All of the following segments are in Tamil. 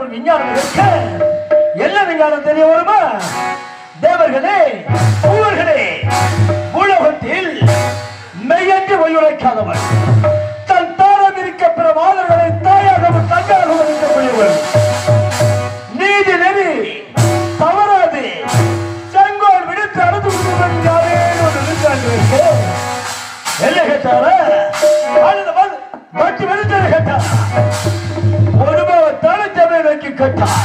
ஒரு விஞ்ஞானம் இருக்க என்ன விஞ்ஞானம் தெரிய வருமா? தேவர்களே, பூவர்களே, உலகத்தில் மெய்யன்று ஒய்யுழைக்காதவன், தன் தாரம் இருக்க பிற மாதர்களை தாயாகவும் தங்காகவும் இருக்கக்கூடியவன், நீதி நெறி தவறாது செங்கோல் விடுத்து அறுத்து என்ன கேட்டார மட்டு வெளிச்சதை கேட்டார். ஒருபவத்தான சபை நோக்கி கேட்டார்.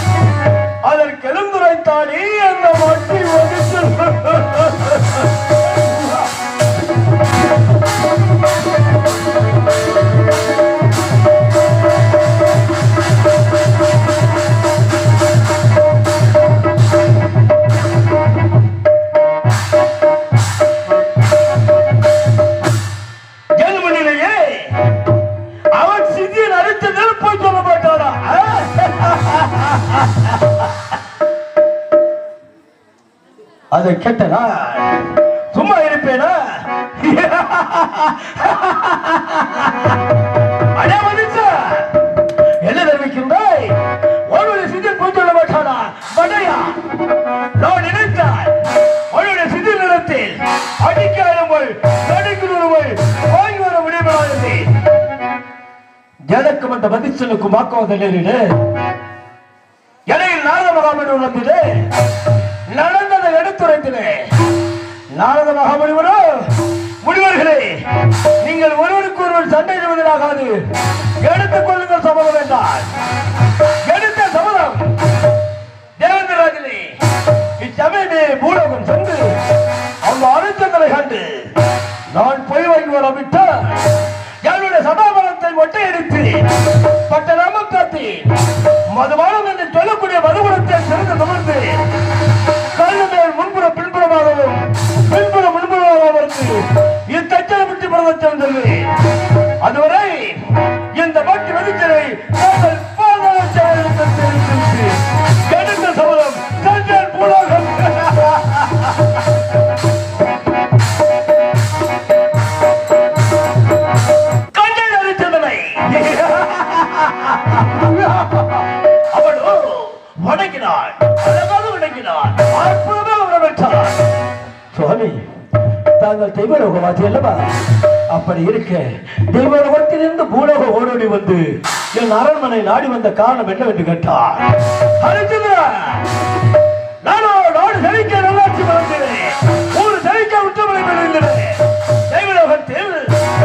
அதற்கு எழுந்துரைத்தானே அந்த மட்டி ஒதுச்சு அதை கேட்டனா சும்மா இருப்பேனா? அடே மனுஷா, என்ன தெரிவிக்கின்றாய்? உன்னுடைய சிதில் போய் சொல்ல மாட்டானா? படையா, நான் நினைத்தால் உன்னுடைய சிதில் நிலத்தில் அடிக்காதவள் நடுக்குள் வாங்கி வர முடியாது. எனக்கும் அந்த பதிச்சலுக்கும் வாக்குவாத நேரிடு இடையில் நாரத மகாமணி வந்தது. நடந்ததை எடுத்துரைத்தது நாரத மகாமுனிவரோ, முனிவர்களே, நீங்கள் ஒருவருக்கு ஒருவர் சண்டை செய்வதாகாது, எடுத்துக் கொள்ளுங்கள் சபதம் என்றார். எடுத்த சபதம் தேவேந்திரராஜனே, இச்சமயமே பூலோகம் சென்று அவங்க அனுச்சங்களை கண்டு நான் போய் வாங்கி வரவிட்டால் என்னுடைய சதாபலத்தை ஒட்டையடித்து பட்ட நாமம் காத்தி மதுபானம் என்று சொல்லக்கூடிய மதுபுரத்தை சிறந்து நுகர்ந்து கல்லு மேல் முன்புற பின்புறமாகவும் பின்புற முன்புறமாகவும் இத்தச்சலை விட்டு பிரதச்சம் செல்வேன். அதுவரை இந்த பக்தி வெளிச்சலை எடுத்த சபதம் சென்றேன் பூலோகம். அவளோ வணங்கினாள், அழகாக வணங்கினாள், அற்புதமாக வரவேற்றாள். சுவாமி, தாங்கள் தெய்வலோகவாசி அல்லவா? அப்படி இருக்க தெய்வலோகத்திலிருந்து பூலோகம் ஓடோடி வந்து என் அரண்மனை நாடி வந்த காரணம் என்னவென்று கேட்டார். நானோ நாடு செழிக்க நல்லாட்சி வளர்ந்தேன், ஊர் செழிக்க உச்சமலை பெறுகின்றன. தெய்வலோகத்தில்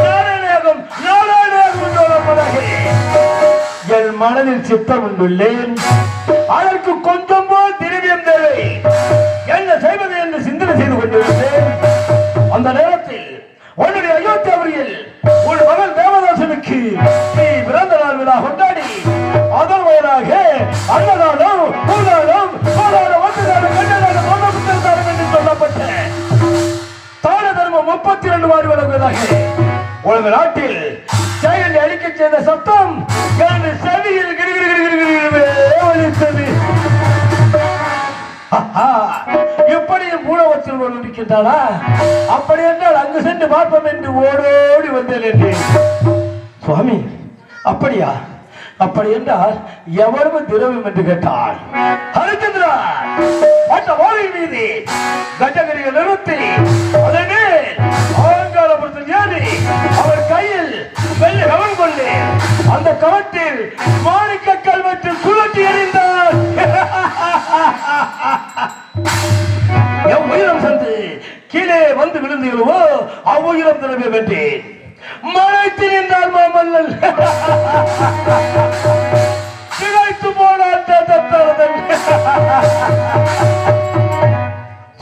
நாராயணாகம் நாராயணாகம் சொல்லப்பதாக என் மனதில் சித்தம் உண்டுள்ளேன். அதற்கு கொஞ்சம் போல் திரவியம் தேவை. என்ன செய்வது என்று சிந்தனை செய்து கொண்டிருந்தேன். அந்த நேரத்தில் உன்னுடைய அயோத்தியாபுரியில் உன் மகன் தேவதாசனுக்கு நீ பிறந்த நாள் விழா கொண்டாடி அதன் வயலாக அன்னதானம் பூதானம் கோதானம் வந்ததானம் கண்டதானம் மோதபுத்திரதானம் என்று சொல்லப்பட்ட தான தர்மம் 32 வாரி வழங்குவதாக உலக நாட்டில் செயலை அளிக்க செய்த சத்தம் எனது செவியில் ஒலித்தது. இப்படியும் பூலோகத்தில் ஒரு இருக்கின்றானா? அப்படி என்றால் அங்கு சென்று பார்ப்போம் என்று ஓடோடி வந்தேன் என்றேன். சுவாமி, அப்படியா? அப்படி என்றால் எவ்வளவு திரவியம் என்று கேட்டார். ஹரிச்சந்திரா, மற்ற வாழை மீது கஜகரியை நிறுத்தி அதனே ஆங்காரபுரத்தில் ஏறி அவர் கையில் வெள்ளை கவன் கொண்டு அந்த கவத்தில் மாணிக்க கல்வெட்டில் சுழற்றி எறிந்தார். என் உயிரம் சென்று கீழே வந்து விழுந்தீர்களோ அவ்வுயிரம் திரவியம் என்றேன். மழைத்து நின்றார் மாமல்லல். திகைத்து போனார்.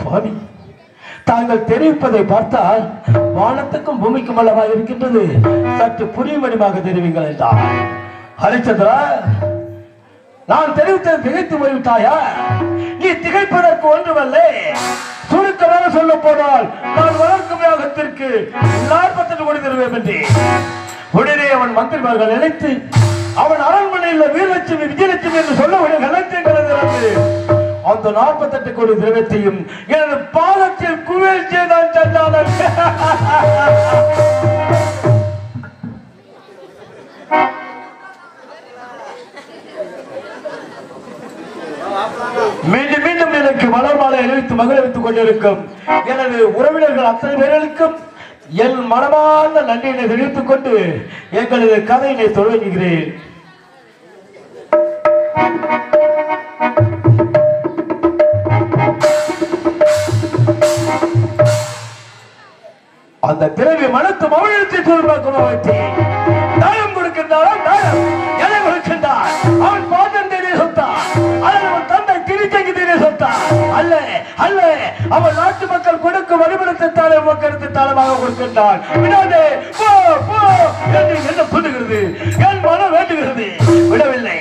சுவாமி, தாங்கள் தெரிவிப்பதை பார்த்தால் வானத்துக்கும் பூமிக்கும் அல்லவா இருக்கின்றது. சற்று புரியும்படியாக தெரிவிங்கள் என்றார். ஹரிச்சந்திரா, நான் தெரிவித்தது திகைத்து போய்விட்டாயா? நீ திகைப்பதற்கு ஒன்றுமல்ல. சுருக்கமாக சொல்ல போனால் நான் வளர்க்கும் யாகத்திற்கு 48 கோடி தருவேன் என்று உடனே அவன் மந்திரிமார்கள் நினைத்து அவன் அரண்மனையில் வீரலட்சுமி விஜயலட்சுமி என்று சொல்ல நினைத்து அந்த 48 கோடி திரவியத்தையும் எனது பாதத்தில் குவியல் செய்தான் சண்டாளன். நினைத்து மகிழ வைத்துக் கொண்டிருக்கும் எனது உறவினர்கள் அத்தனை பேர்களுக்கும் என் மனமார்ந்த நன்றியினை தெரிவித்துக் கொண்டு எங்களது கதையினை தொடங்குகிறேன். அந்த பிறவி மனத்து மௌனத்தை சொல்வாக்கும் தாயம் கொடுக்கின்றான், தாயம் எதை கொடுக்கின்றான். அவன் பாட்டன் தெரிய சொத்தான், அவன் தந்தை திருச்சங்கி தெரிய சொத்தான். அல்ல அல்ல, அவன் நாட்டு மக்கள் கொடுக்கும் வழிபடத்தாலே மக்களுக்கு தாளமாக கொடுக்கின்றான். விடாதே, போ போ என்று என்ன சொல்லுகிறது, என் மனம் வேண்டுகிறது. விடவில்லை,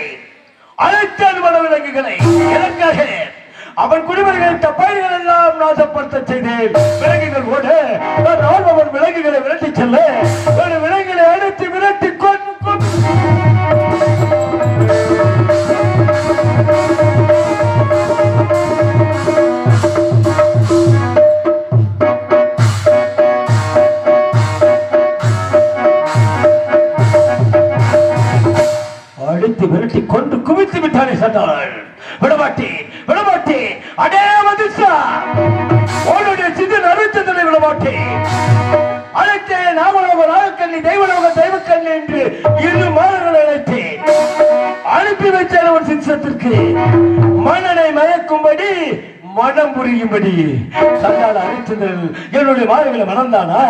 அழைத்தான் மன விலங்குகளை எனக்காக அவன் குடிமக்களிட்ட பயிர்கள் எல்லாம் நாசப்படுத்த செய்தேன். விலங்குகள் ஓட நான் அவன் விலங்குகளை விரட்டி செல்ல ஒரு விலங்குகளை அழைத்து விரட்டி அடித்து விரட்டி கொண்டு குவித்து விட்டானே சொன்னாள். விடமாட்டேன் விடமாட்டேன், அடே மதிசா உன்னுடைய சிறு நறுத்தலை விடமாட்டேன். அழைத்தேன் நாமலோக நாகக்கண்ணி தெய்வலோக தெய்வக்கண்ணி என்று இரு மாதங்களை அழைத்தேன். அனுப்பி வைத்தேன் ஒரு சித்தத்திற்கு மன்னனை மயக்கும்படி மனம் புரியும்படி. கண்டால் அழைத்ததில் என்னுடைய மாதங்களை மணந்தானா?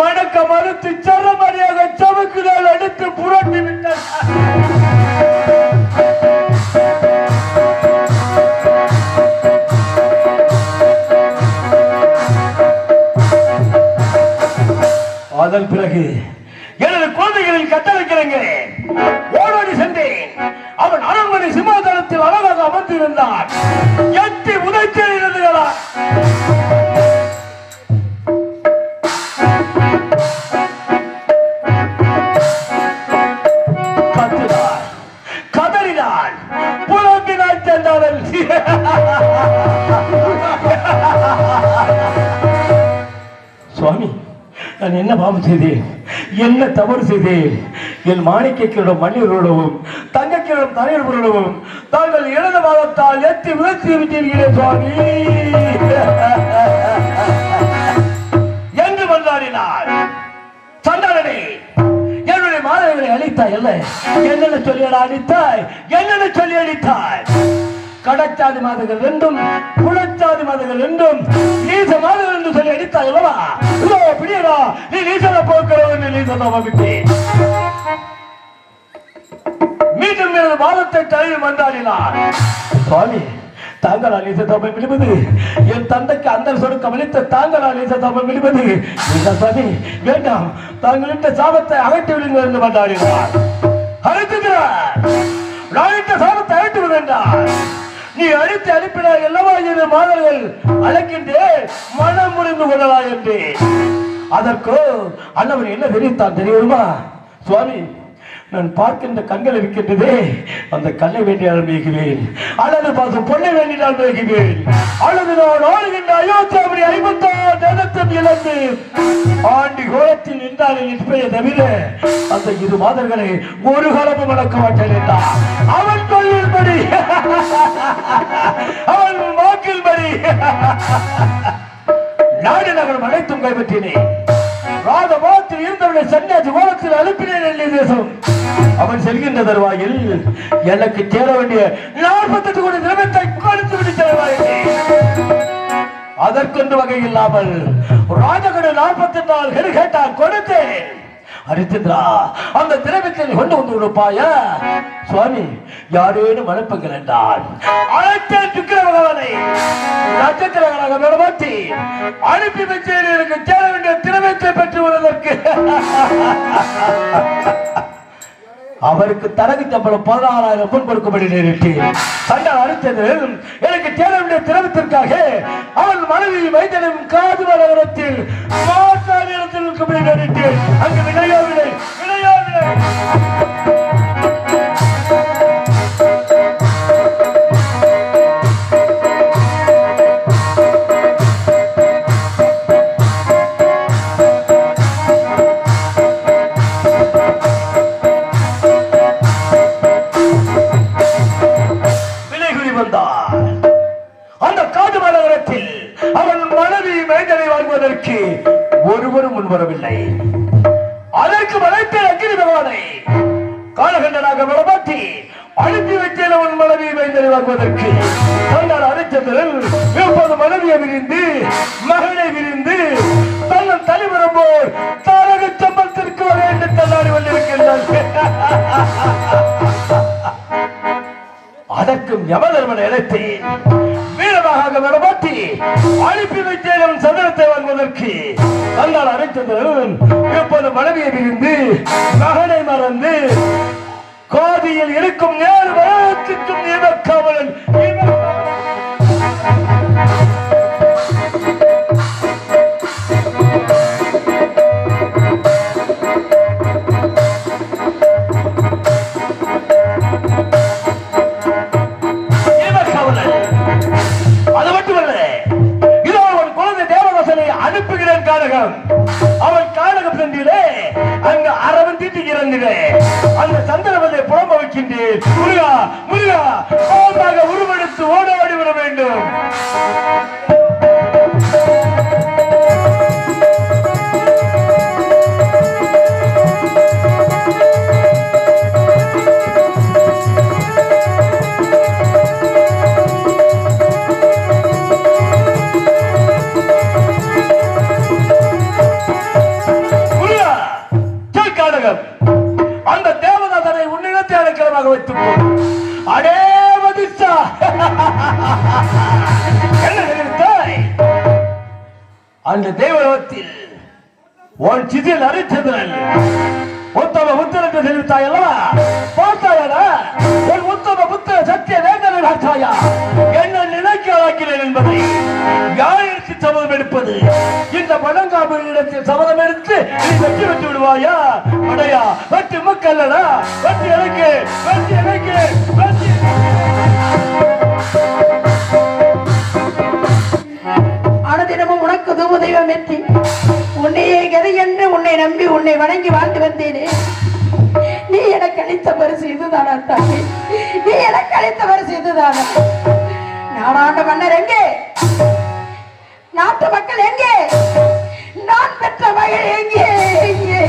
மணக்க மறுத்து சரமரியாக சமக்குதால் அடுத்து புரட்டி விட்டார். அதன் பிறகு எனது குழந்தைகளில் கட்டளைக்கிறேங்க ஓடோடி சென்றேன். அவன் அரண்மனை சிம்மாசனத்தில் அழகாக அமர்ந்திருந்தான். எட்டி உதைச்சல் இருந்துகளா கத்தினாள், கதறினாள், புலம்பினாள் சென்றாள். சுவாமி, நான் என்ன பாவம் செய்தேன், என்ன தவறு செய்தேன்? என் மாணிக்கக்கிடம் மன்னியரோடவும் தங்கக்கிடம் தலைவர்களோடவும் தாங்கள் இழந்த மாதத்தால் எத்தி விதத்தி விட்டீர்களே சுவாமி என்று மன்றாடினார். சண்டாளனே, என்னுடைய மாதங்களை அழித்தாய் அல்ல, என்னென்ன சொல்லி அழித்தாய், என்னென்ன சொல்லி அழித்தாய்? கடச்சாதி மாதங்கள் என்றும் குளச்சாதி மாதங்கள் என்றும் நீச மாதங்கள் என்று சொல்லி அடித்தாய் அல்லவா? பிடியடா, நீ நீசன போக்கிறவன் நீசனே. மீண்டும் எனது வாதத்தை தலையில் மன்றாடினார். சுவாமி, தாங்களால் நீச தப்பை விடுவது, என் தந்தைக்கு அந்த சொடுக்க அளித்த தாங்களால் நீச தப்பை விடுவது சுவாமி வேண்டாம், தாங்களிட்ட சாபத்தை அகற்றி விடுங்கள் என்று மன்றாடினார். அழைத்துகிறார், நான் இட்ட சாபத்தை அகற்றி விடுகின்றார். நீ அழித்து அனுப்பினாய் அல்லவா இரு மாதர்கள் அழைக்கின்றேன், மனம் முறிந்து கொள்ளலா என்று. அதற்கு அண்ணவன் என்ன தெரிவித்தான் தெரியுமா? சுவாமி, நான் பார்க்கின்ற கண்களை இருக்கின்றதே, அந்த கண்ணை வேண்டியால் மேய்கிறேன், அல்லது பாசம் பொண்ணை வேண்டினால் மேய்கிறேன், அல்லது நான் ஆளுகின்ற அயோத்தியாபுரி 56 நேரத்தை இழந்து ஆண்டி கோலத்தில் நின்றால் நிற்பதை தவிர அந்த இரு மாதர்களை ஒரு காலமும் வளர்க்க மாட்டேன் என்றார். அவன் சொல்லின்படி, அவன் வாக்கின்படி நாடு நகரம் அனைத்தும் கைப்பற்றினேன். ராஜபாத்தில் இருந்தவனை சன்னியாசி கோலத்தில் அனுப்பினேன் எல்லை தேசம். அவன் செல்கின்ற தருவாயில் எனக்கு சேர வேண்டிய 48 கோடி திரவியத்தை கொடுத்து விட்டு செல்வாயில் அதற்கொன்று வகை இல்லாமல் ராஜகடு 44 கேட்டால் கொடுத்தேன். ஹரிச்சந்திரா, அந்த திரவியத்தை கொண்டு வந்து கொடுப்பாய? சுவாமி, யாரேனும் அனுப்புங்கள் என்றான். அழைத்தேன் சுக்கிர பகவானை நட்சத்திரங்களாக நடமாற்றி அனுப்பி வைத்தேன். எனக்கு சேர வேண்டிய திரவியத்தை பெற்று வருவதற்கு அவருக்கு தரகு சம்பளம் 16,000 பொன் கொடுக்கும்படி நேரிட்டேன். சண்டால் அரிச்சந்திரன் எனக்கு சேர வேண்டிய திரவியத்திற்காக அவன் மனைவி வைத்தனும் காதுவ நகரத்தில் இடத்தில் இருக்கும்படி நேரிட்டேன். அங்கு விளையாவில்லை விளையாவில்லை. அந்த காது மலரை செய்வதற்கு ஒருவரும் முன்வரவில்லை. அதற்கு வளைத்த அக்கினி பகவானை காலகண்டனாக விடமாற்றி அழுத்தி வைத்தேன் உன் மனைவியை வைத்தறி வாங்குவதற்கு தன்னால் அரைச்சந்திரன் எப்போது மனைவியை விரிந்து மகனை விரிந்து தன்னன் தலைவரும் போல் தாரக சம்பளத்திற்கு வர என்று தள்ளாடி கொண்டிருக்கின்றார். அதற்கும் யமதர்மனை அழைத்து வீரமாக விடமாற்றி அனுப்பி வைத்தேன் அவன் சந்திரத்தை வாங்குவதற்கு தன்னால் அரைச்சந்திரன் எப்போது மனைவியை விரிந்து மகனை மறந்து கோதியில் இருக்கும் நேரு வயத்திற்கும் இவக்காவலன் அது மட்டுமல்ல, இதோ அவன் குழந்தை தேவதாசனை அனுப்புகிறேன் கானகம். அவன் கானகம் சென்றிலே அங்கு அரவன் தீட்டி இறந்திலே அந்த சந்திரவதை புலம்ப வைக்கின்றேன். முருகா முருகா பாம்பாக உருவெடுத்து ஓடோடி விட வேண்டும். அந்த தேவதாசனை உன்னிடத்தை அடைக்கலமாக வைத்துக் கொள். அடே மதிஷா, என்ன தெரிவித்தாய்? அந்த தேவலோகத்தில் உன் சிதில் அரிச்சந்திரன் உத்தம புத்தர் என்று தெரிவித்தாய் அல்லவா? பார்த்தாயா உன் உத்தம புத்திர சத்திய வேந்தனை பார்த்தாயா? என்ன நினைக்கிறாக்கிறேன் என்பதை யாருக்கு சபதம் எடுப்பது? இந்த பழங்காப்பிடத்தில் சபதம் எடுத்து நீ வெற்றி வெற்றி விடுவாயா? அடையா வெற்றி மக்கல்லடா, வெற்றி எனக்கு, வெற்றி எனக்கு, வெற்றி. அனுதினமும் உனக்கு தூப தெய்வம் ஏற்றி உன்னையே கதை என்று உன்னை நம்பி உன்னை வணங்கி வாழ்ந்து வந்தேனே. நீ எனக்கு அளித்த பரிசு இதுதானா தாயே? நீ எனக்கு அளித்த பரிசு இதுதானா? நாடாண்ட மன்னர் எங்கே? நாட்டு மக்கள் எங்கே? நான் பெற்ற மகள் எங்கே? எங்கே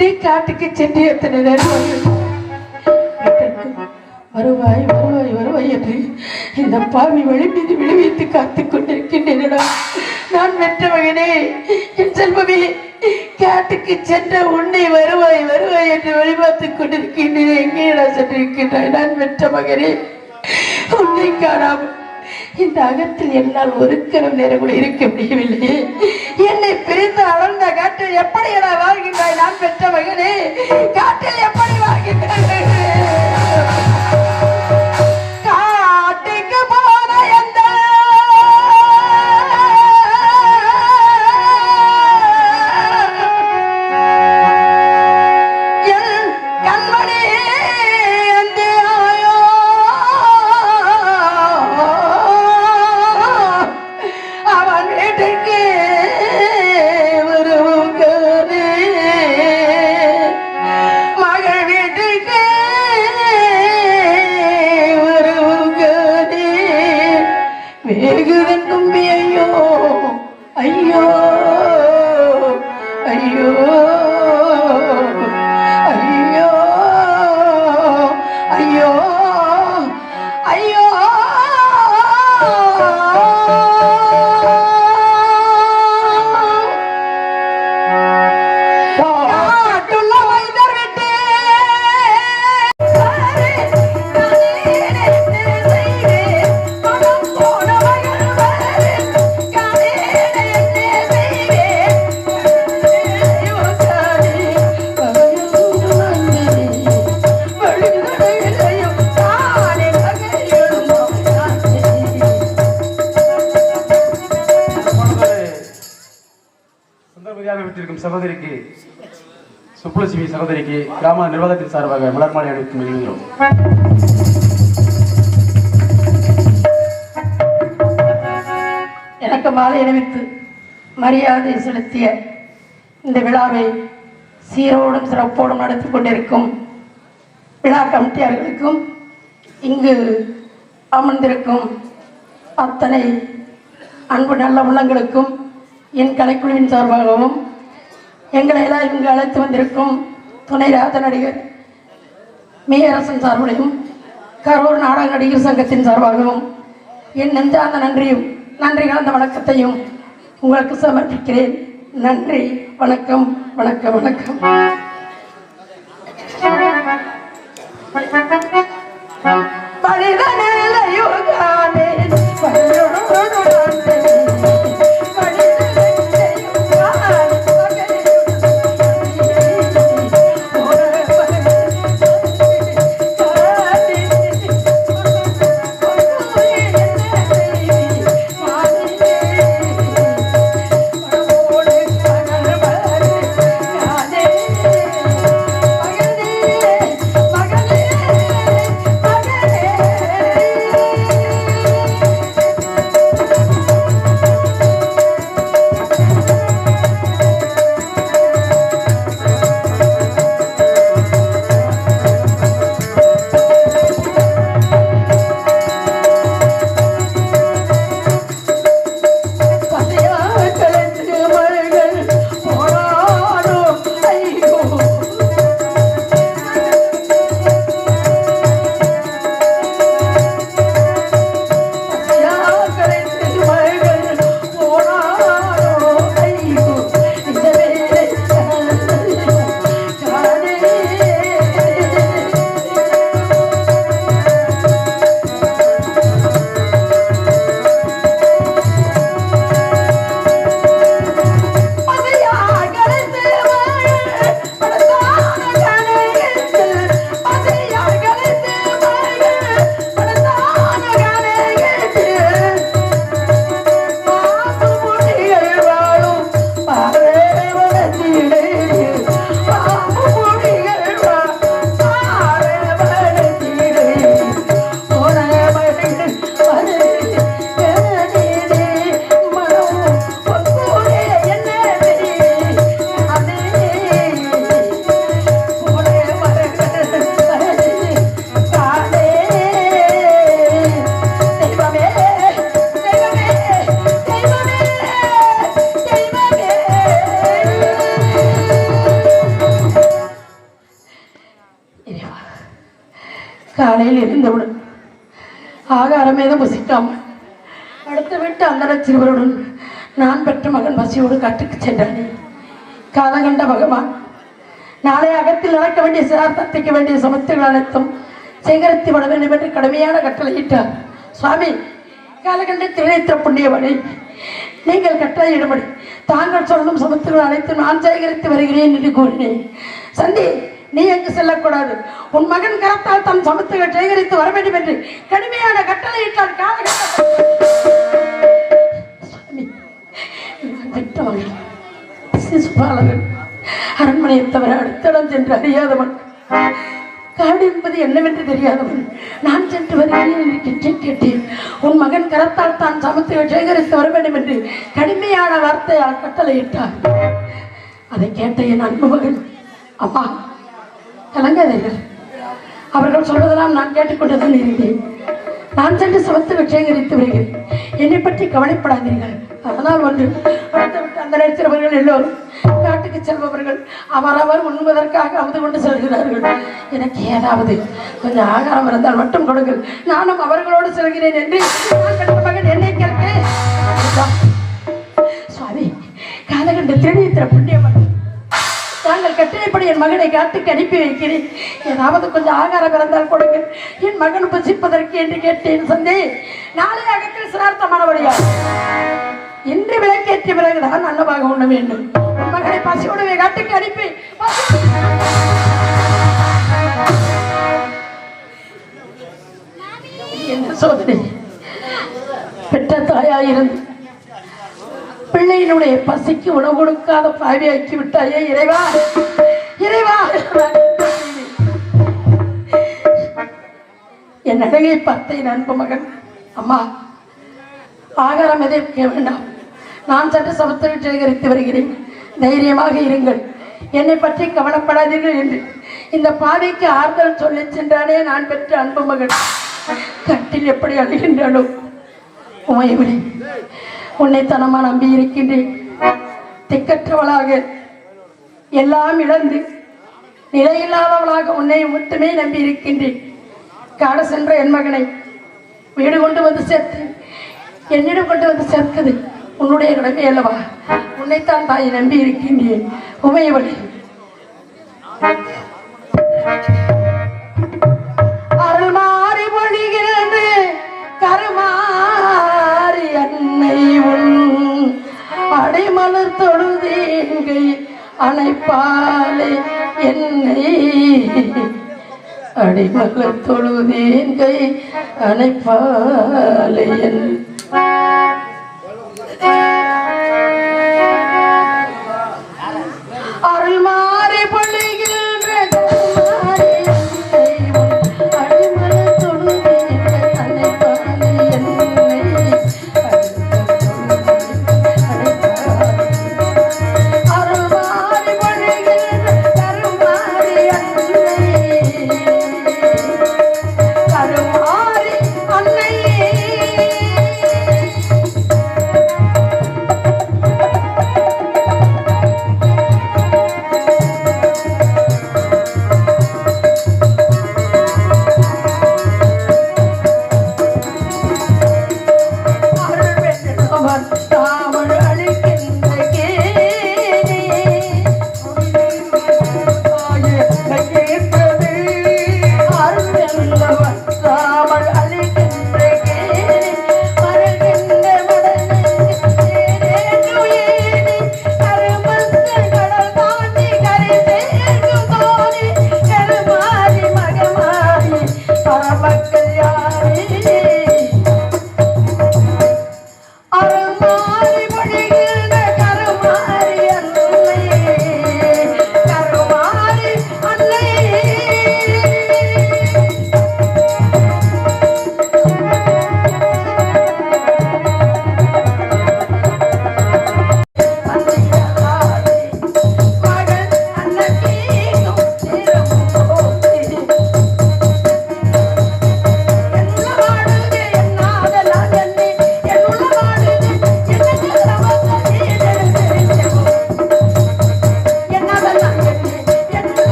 நீ காட்டுக்கு சென்று எத்தனை நேரம் வருவாய் வருவாய் வருவாய் என்று இந்த பாவி வழி மீது விளைவித்து காத்துக் கொண்டிருக்கின்றேனடா. நான் பெற்ற மகனே, என் செல்வமே, காட்டுக்கு சென்ற உன்னை வருவாய் வருவாய் என்று வழிபார்த்துக் கொண்டிருக்கின்றேன். எங்கேடா சென்றிருக்கின்றாய்? நான் பெற்ற மகனே, உன்னை காணாமல் இந்த அகத்தில் என்னால் ஒரு கணம் நேரம் கூட இருக்க முடியவில்லை. என்னை பிரிந்து அடர்ந்த காட்டில் எப்படி என வாழ்கின்றாய்? நான் பெற்ற மகனே, காட்டில் எப்படி வாழ்கின்றாய்? காட்டுக்கு போன எந்த சகோதரிக்கு சுப்புலட்சுமி சகோதரிக்கு கிராம நிர்வாகத்தின் சார்பாக மலர் மாலை அணிவித்து மகிழ்கிறோம். எனக்கு மாலை அணிவித்து மரியாதை செலுத்திய இந்த விழாவை சீரோடும் சிறப்போடும் நடத்தி கொண்டிருக்கும் விழா கமிட்டியார்களுக்கும் இங்கு அமர்ந்திருக்கும் அத்தனை அன்பு நல்ல உள்ளங்களுக்கும் என் கலைக்குழுவின் சார்பாகவும் எங்களை எல்லாம் இங்கு அழைத்து வந்திருக்கும் துணை ராத நடிகர் மீரசன் சார்புடையும் கரூர் நாடக நடிகர் சங்கத்தின் சார்பாகவும் என் நெஞ்சார்ந்த நன்றியும் நன்றி கலந்த வணக்கத்தையும் உங்களுக்கு சமர்ப்பிக்கிறேன். நன்றி, வணக்கம், வணக்கம், வணக்கம். காலையில் இருந்தவுடன் ஆகாரம் ஏதும் புசிக்காமல் அடுத்த வீட்டு அந்த சிறுவருடன் நான் பெற்ற மகன் பசியோடு காட்டுக்கு சென்றானே. காலகண்ட பகவான் நாளை அகத்தில் நடக்க வேண்டிய சிரார்த்தத்திக்க வேண்டிய சமத்துகள் அனைத்தும் சேகரித்து விட வேண்டும் என்று கடுமையான கட்டளையிட்டார். சுவாமி, காலகண்ட திரைத்த புண்ணியவனை நீங்கள் கட்டளையிடும்படி தாங்கள் சொல்லும் சமத்துகள் அனைத்தும் நான் சேகரித்து வருகிறேன் என்று கூறினேன். சந்தி, நீ எங்கு செல்லக்கூடாது. உன் மகன் கரத்தால் தன் சமத்துகள் சேகரித்து வர வேண்டும் என்று கடுமையான கட்டளையிட்டார். சிசுபாலகன் அரண்மனையை தவிர அடுத்தடம் சென்று அறியாதவன், காடு என்பது என்னவென்று தெரியாதவன், நான் சென்று வருகிறேன் என்று கேட்டேன். உன் மகன் கரத்தால் தான் சமத்துகள் சேகரித்து வர வேண்டும் என்று கடுமையான வார்த்தையால் கட்டளையிட்டார். அதை கேட்ட என் அன்பு மகன், அம்மா கலங்காதீர்கள், அவர்கள் சொல்வதெல்லாம் நான் கேட்டுக்கொண்டுதான் இருந்தேன். நான் சென்று சமத்துகள் சேகரித்து வருகிறேன், என்னை பற்றி கவலைப்படாதீர்கள். அதனால் ஒன்று, அந்த நேரத்தில் எல்லோரும் காட்டுக்கு செல்பவர்கள் அவரவர் உண்பதற்காக அமுது கொண்டு செல்கிறார்கள். எனக்கு ஏதாவது கொஞ்சம் ஆகாரம் இருந்தால் மட்டும் கொடுங்கள், நானும் அவர்களோடு செல்கிறேன் என்று மகன் என்னை கேட்கிறேன். சுவாமி, காலகண்ட திருநீத்திர புண்ணியவன், தாங்கள் கட்டளைப்படி என் மகனை காட்டுக்கு அனுப்பி வைக்கிறேன். ஏதாவது கொஞ்சம் ஆகாரம் இருந்தால் கொடுங்க, என் மகன் புசிப்பதற்கு என்று கேட்டேன். சந்தே, நாளை அகத்தில் சிரார்த்தமானவரையா இன்று விளக்கேற்றிய பிறகுதான் அன்னமாக உண்ண வேண்டும். உன் மகனை பசியோடவே காட்டுக்கு அனுப்பி என்ன சோதனை! பெற்ற தாயாயிருந்து பிள்ளையினுடைய பசிக்கு உணவு கொடுக்காத பாவியாக்கி விட்டாயே இறைவா, இறைவா. என் அழகை பார்த்தேன் அன்பு மகன். அம்மா, ஆகாரம் எதையும் வேண்டாம், நான் சற்று சமத்துகள் சேகரித்து வருகிறேன், தைரியமாக இருங்கள், என்னை பற்றி கவலைப்படாதீர்கள் என்று இந்த பாவிக்கு ஆறுதல் சொல்லி சென்றானே நான் பெற்ற அன்பு மகன். கட்டில் எப்படி அழுகின்றாளோ உமையவளே, உன்னைத்தனமா நம்பி இருக்கின்றேன். திக்கற்றவளாக எல்லாம் இழந்து நிலையில்லாதவளாக உன்னை மட்டுமே நம்பி இருக்கின்றேன். காட சென்ற என் மகனை வீடு கொண்டு வந்து சேர்த்து என்னிடம் கொண்டு வந்து சேர்த்தது உன்னுடைய கடமை அல்லவா? உன்னைத்தான் தாயை நம்பி இருக்கின்றேன் உமையவளே. அருள் மாறி பொழிகிறது கருமாறி அன்னை உன் அடைமலர் தொழுதேங்கை அணைப்பாலே என்னை அடைமலர் தொழுதேங்கை அணைப்பாலே என் அருள் மாறி பொழிகின்ற அடைமலர் தொழுதேங்கை அணைப்பாலே என்னை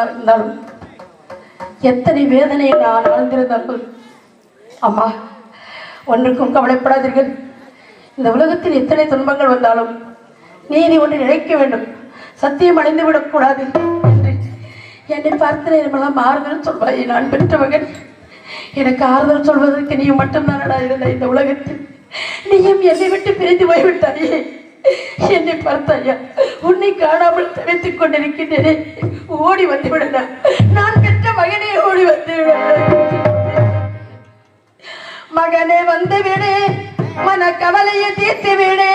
இருந்தாலும் எத்தனை வேதனையை நான் ஆழ்ந்திருந்தார்கள் அம்மா, ஒன்றுக்கும் கவலைப்படாதீர்கள். இந்த உலகத்தில் எத்தனை துன்பங்கள் வந்தாலும் நீதி ஒன்று நினைக்க வேண்டும், சத்தியம் அடைந்து விடக்கூடாது என்று என்னை பார்த்து நேரமெல்லாம் ஆறுதல் சொல்வாய். நான் பெற்ற மகன், எனக்கு ஆறுதல் சொல்வதற்கு நீ மட்டும்தானடா இருந்த இந்த உலகத்தில். நீயும் என்னை விட்டு பிரிந்து போய்விட்டாயே. என்னை பார்த்தாயா, உன்னை காணாமல் தவித்துக் கொண்டிருக்கின்றேனே, ஓடி வந்து விடலாம். நான் பெற்ற மகனே, ஓடி வந்து விட மகனே, வந்து விடு, மன கவலையை தீர்த்து விடு.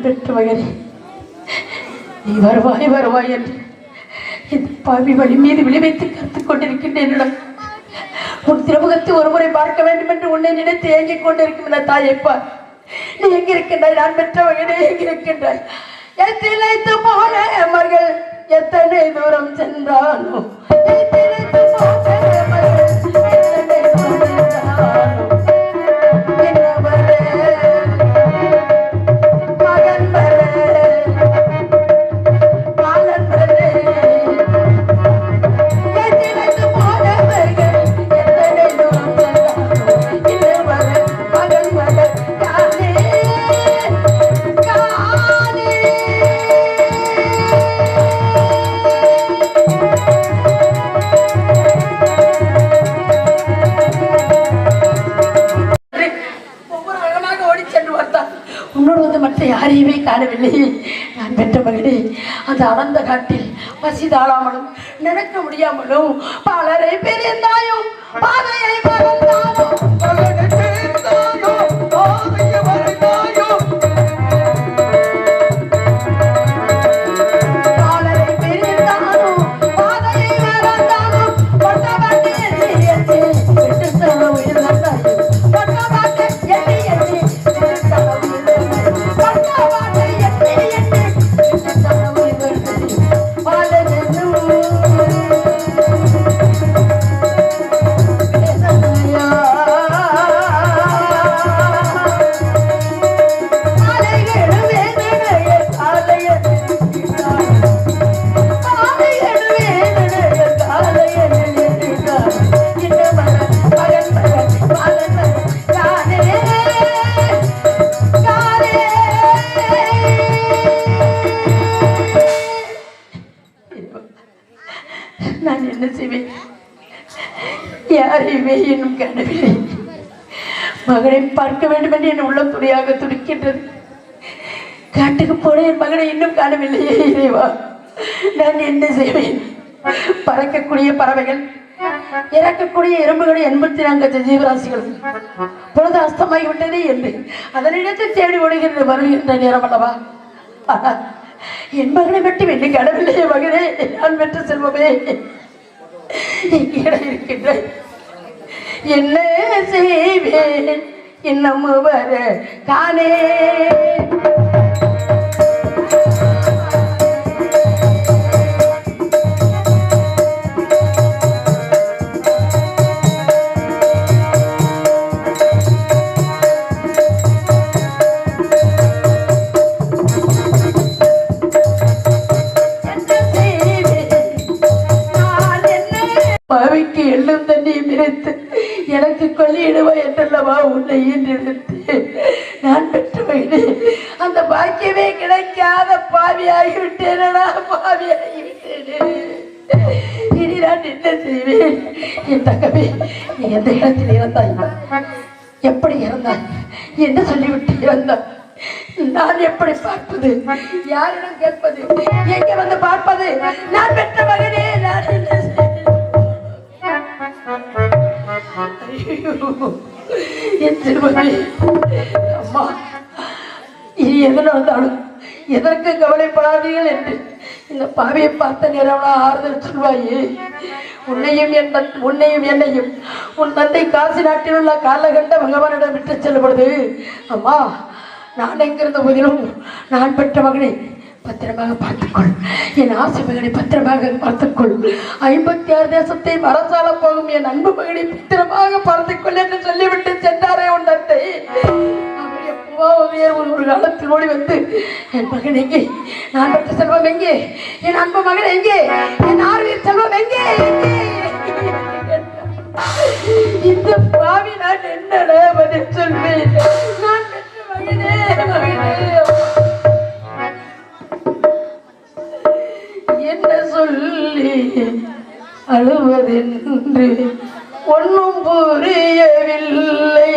பெற்ற மகனே, நீ வருவாய் வருவாய் என்று இந்த பாவி வழி மீது விளைவித்து கற்றுக் கொண்டிருக்கின்றேன். உன் திருமுகத்தை ஒருமுறை பார்க்க வேண்டும் என்று உன்னை நினைத்து ஏங்கிக் கொண்டிருக்கும் தாயப்பா, நீ எங்கிருக்கின்றாய்? நான் பெற்ற மகனே எங்கிருக்கின்றாய்? எத்திழைத்து போன மகள் எத்தனை தூரம் சென்றானோ, எத்திழைத்து போன மகள் எத்தனை தூரம் சென்றானோ, யாரையுமே காணவில்லை. நான் பெற்ற மகனே, அந்த அடர்ந்த காட்டில் பசி தாழாமலும் நினைக்க முடியாமலும் பலரை பிரிந்தாயும் பாதையை மறந்தாலும் நான் என்ன செய்வேன்? யாரையுமே இன்னும் காணவில்லை. மகனை பார்க்க வேண்டும் என்று என் உள்ளம் துணியாக துடிக்கின்றது. காட்டுக்கு போன என் மகனை இன்னும் காணவில்லையே இறைவா, நான் என்ன செய்வேன்? பறக்கக்கூடிய பறவைகள், இறக்கக்கூடிய எறும்புகளை 84 ஜீவராசிகள் பொழுது அஸ்தமாகிவிட்டதே என்று அதனிடத்தை தேடி ஓடுகின்ற வருகின்ற நேரம் அல்லவா? என் மகனை மட்டும் என்னை கடவில்லையே மகனே, நான் பெற்ற செல்வமே எங்கே இருக்கின்ற என்ன செய்வேன்? இன்னும் வர காணே பாவிக்கு எள்ளும் தண்ணியும் நினைத்து எனக்கு கொள்ளிடுவா என்றல்லவா உன்னை ஈன்றெடுத்து நான் பெற்ற மகனே, அந்த பாக்கியமே கிடைக்காத பாவியாகிவிட்டேனடா, பாவியாகிவிட்டேனே. இனி நான் என்ன செய்வேன்? என் தங்கமே, நீ எந்த இடத்தில் இறந்தாய்? எப்படி இறந்தாய்? என்ன சொல்லிவிட்டு இறந்தாய்? நான் எப்படி பார்ப்பது? யாரிடம் கேட்பது? எங்கே வந்து பார்ப்பது? நான் பெற்ற மகனே, நான் என்ன செய்வேன்? என் திருமணி அம்மா, இனி எது நடந்தாலும் எதற்கு கவலைப்படாதீர்கள் என்று இந்த பாவியை பார்த்த நேரம் ஆறுதல் சொல்வாயே. உன்னையும் என்னையும் உன் தந்தை காசி நாட்டில் உள்ள காலகண்ட பகவானிடம் விட்டு செல்லப்படுது. அம்மா, நான் எங்கிருந்த போதிலும் நான் பெற்ற மகனை பத்திரமாக பார்த்துக்கொள், என் ஆசை மகனை பத்திரமாக பார்த்துக்கொள், 56 தேசத்தை அரசால போகும் என் அன்பு மகனை பத்திரமாக பார்த்துக்கொள் என்று சொல்லிவிட்டு சென்றாரே உன் தந்தை. அவர் எப்போவாவது ஒரு காலத்தில் ஓடி வந்து, என் மகன் எங்கே? நான் பெற்ற செல்வம் எங்கே? என் அன்பு மகன் எங்கே? என் ஆர்வீர் செல்வம் எங்கே? இந்த பாவி நான் என்னடா பதில் சொல்வேன்? நான் பெற்ற மகனே, மகனே என்ன சொல்லி அழுவதென்று ஒன்றும் புரியவில்லை.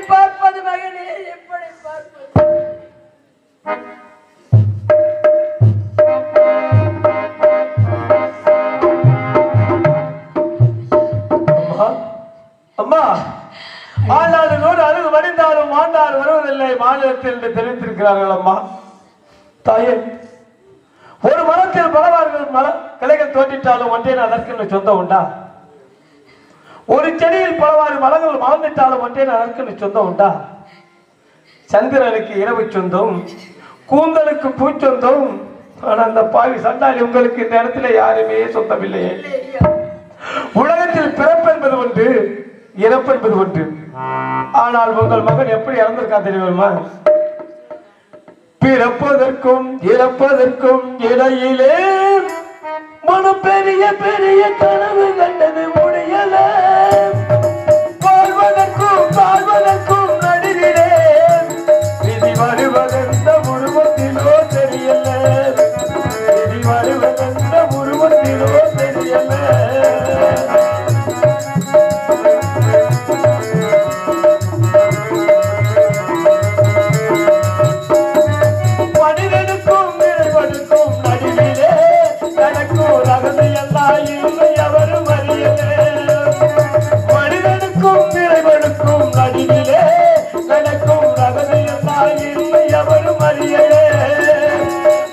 பார்ப்பது மகனே, எப்படி பார்ப்பது? அம்மா, ஆண்டாளோடு அழுது மடிந்தாலும் ஆண்டாள் வருவதில்லை மாநிலத்தில் என்று தெரிவித்திருக்கிறார்கள். அம்மா தாயே, ஒரு மரத்தில் பலவார்கள் கிளைகள் தோன்றிட்டாலும் ஒன்றே அதற்கு சொந்தம் உண்டா? ஒரு செடியில் பலவாறு மரங்கள் மலர்ந்துட்டாலும் ஒன்றே அதற்கு சொந்தம் உண்டா? சந்திரனுக்கு இரவு சொந்தம், கூந்தலுக்கு பூச்சொந்தம். ஆனா அந்த பாவி சண்டாளி உங்களுக்கு இந்த இடத்துல யாருமே சொந்தமில்லையே. உலகத்தில் பிறப்பு என்பது ஒன்று, இறப்பு என்பது ஒன்று. ஆனால் உங்கள் மகன் எப்படி இறந்திருக்கா தெரியுமா? பிறப்பதற்கும் இறப்பதற்கும் இடையிலே மனம் பெரிய பெரிய கனவு கண்டது முடியல. வாழ்வதற்கும் நடுவிலே விதி வருவதெந்த உருவத்திலோ தெரியல. விதி வருவதெந்த உருவத்திலோ தெரியல.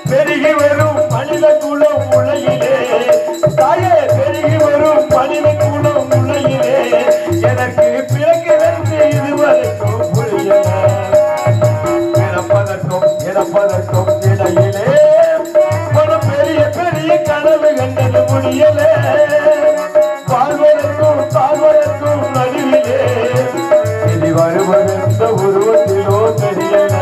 பெருகி வரும் மனித குலம் உலகிலே, தாயே பெருகி வரும் மனித குலம் உலகிலே, எனக்கு பிறக்கிறது இதுவரைக்கும் புரியல. பிறப்பதற்கும் இறப்பதற்கும் இடையிலே ஒரு பெரிய பெரிய கனவு கண்டது முடியல. வாழ்வதற்கும் நடுவிலே இனி வருவதெந்த உருவத்திலோ தெரியல.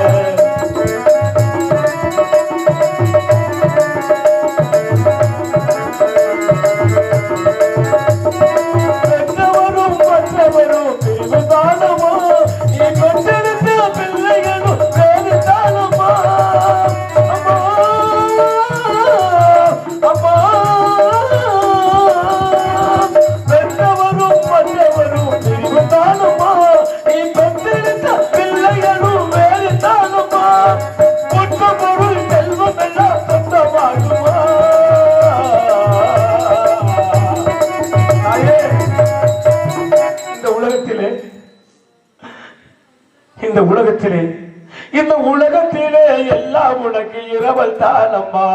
இந்த உலகத்திலே எல்லாம் உனக்கு இரவல் தானம்மா.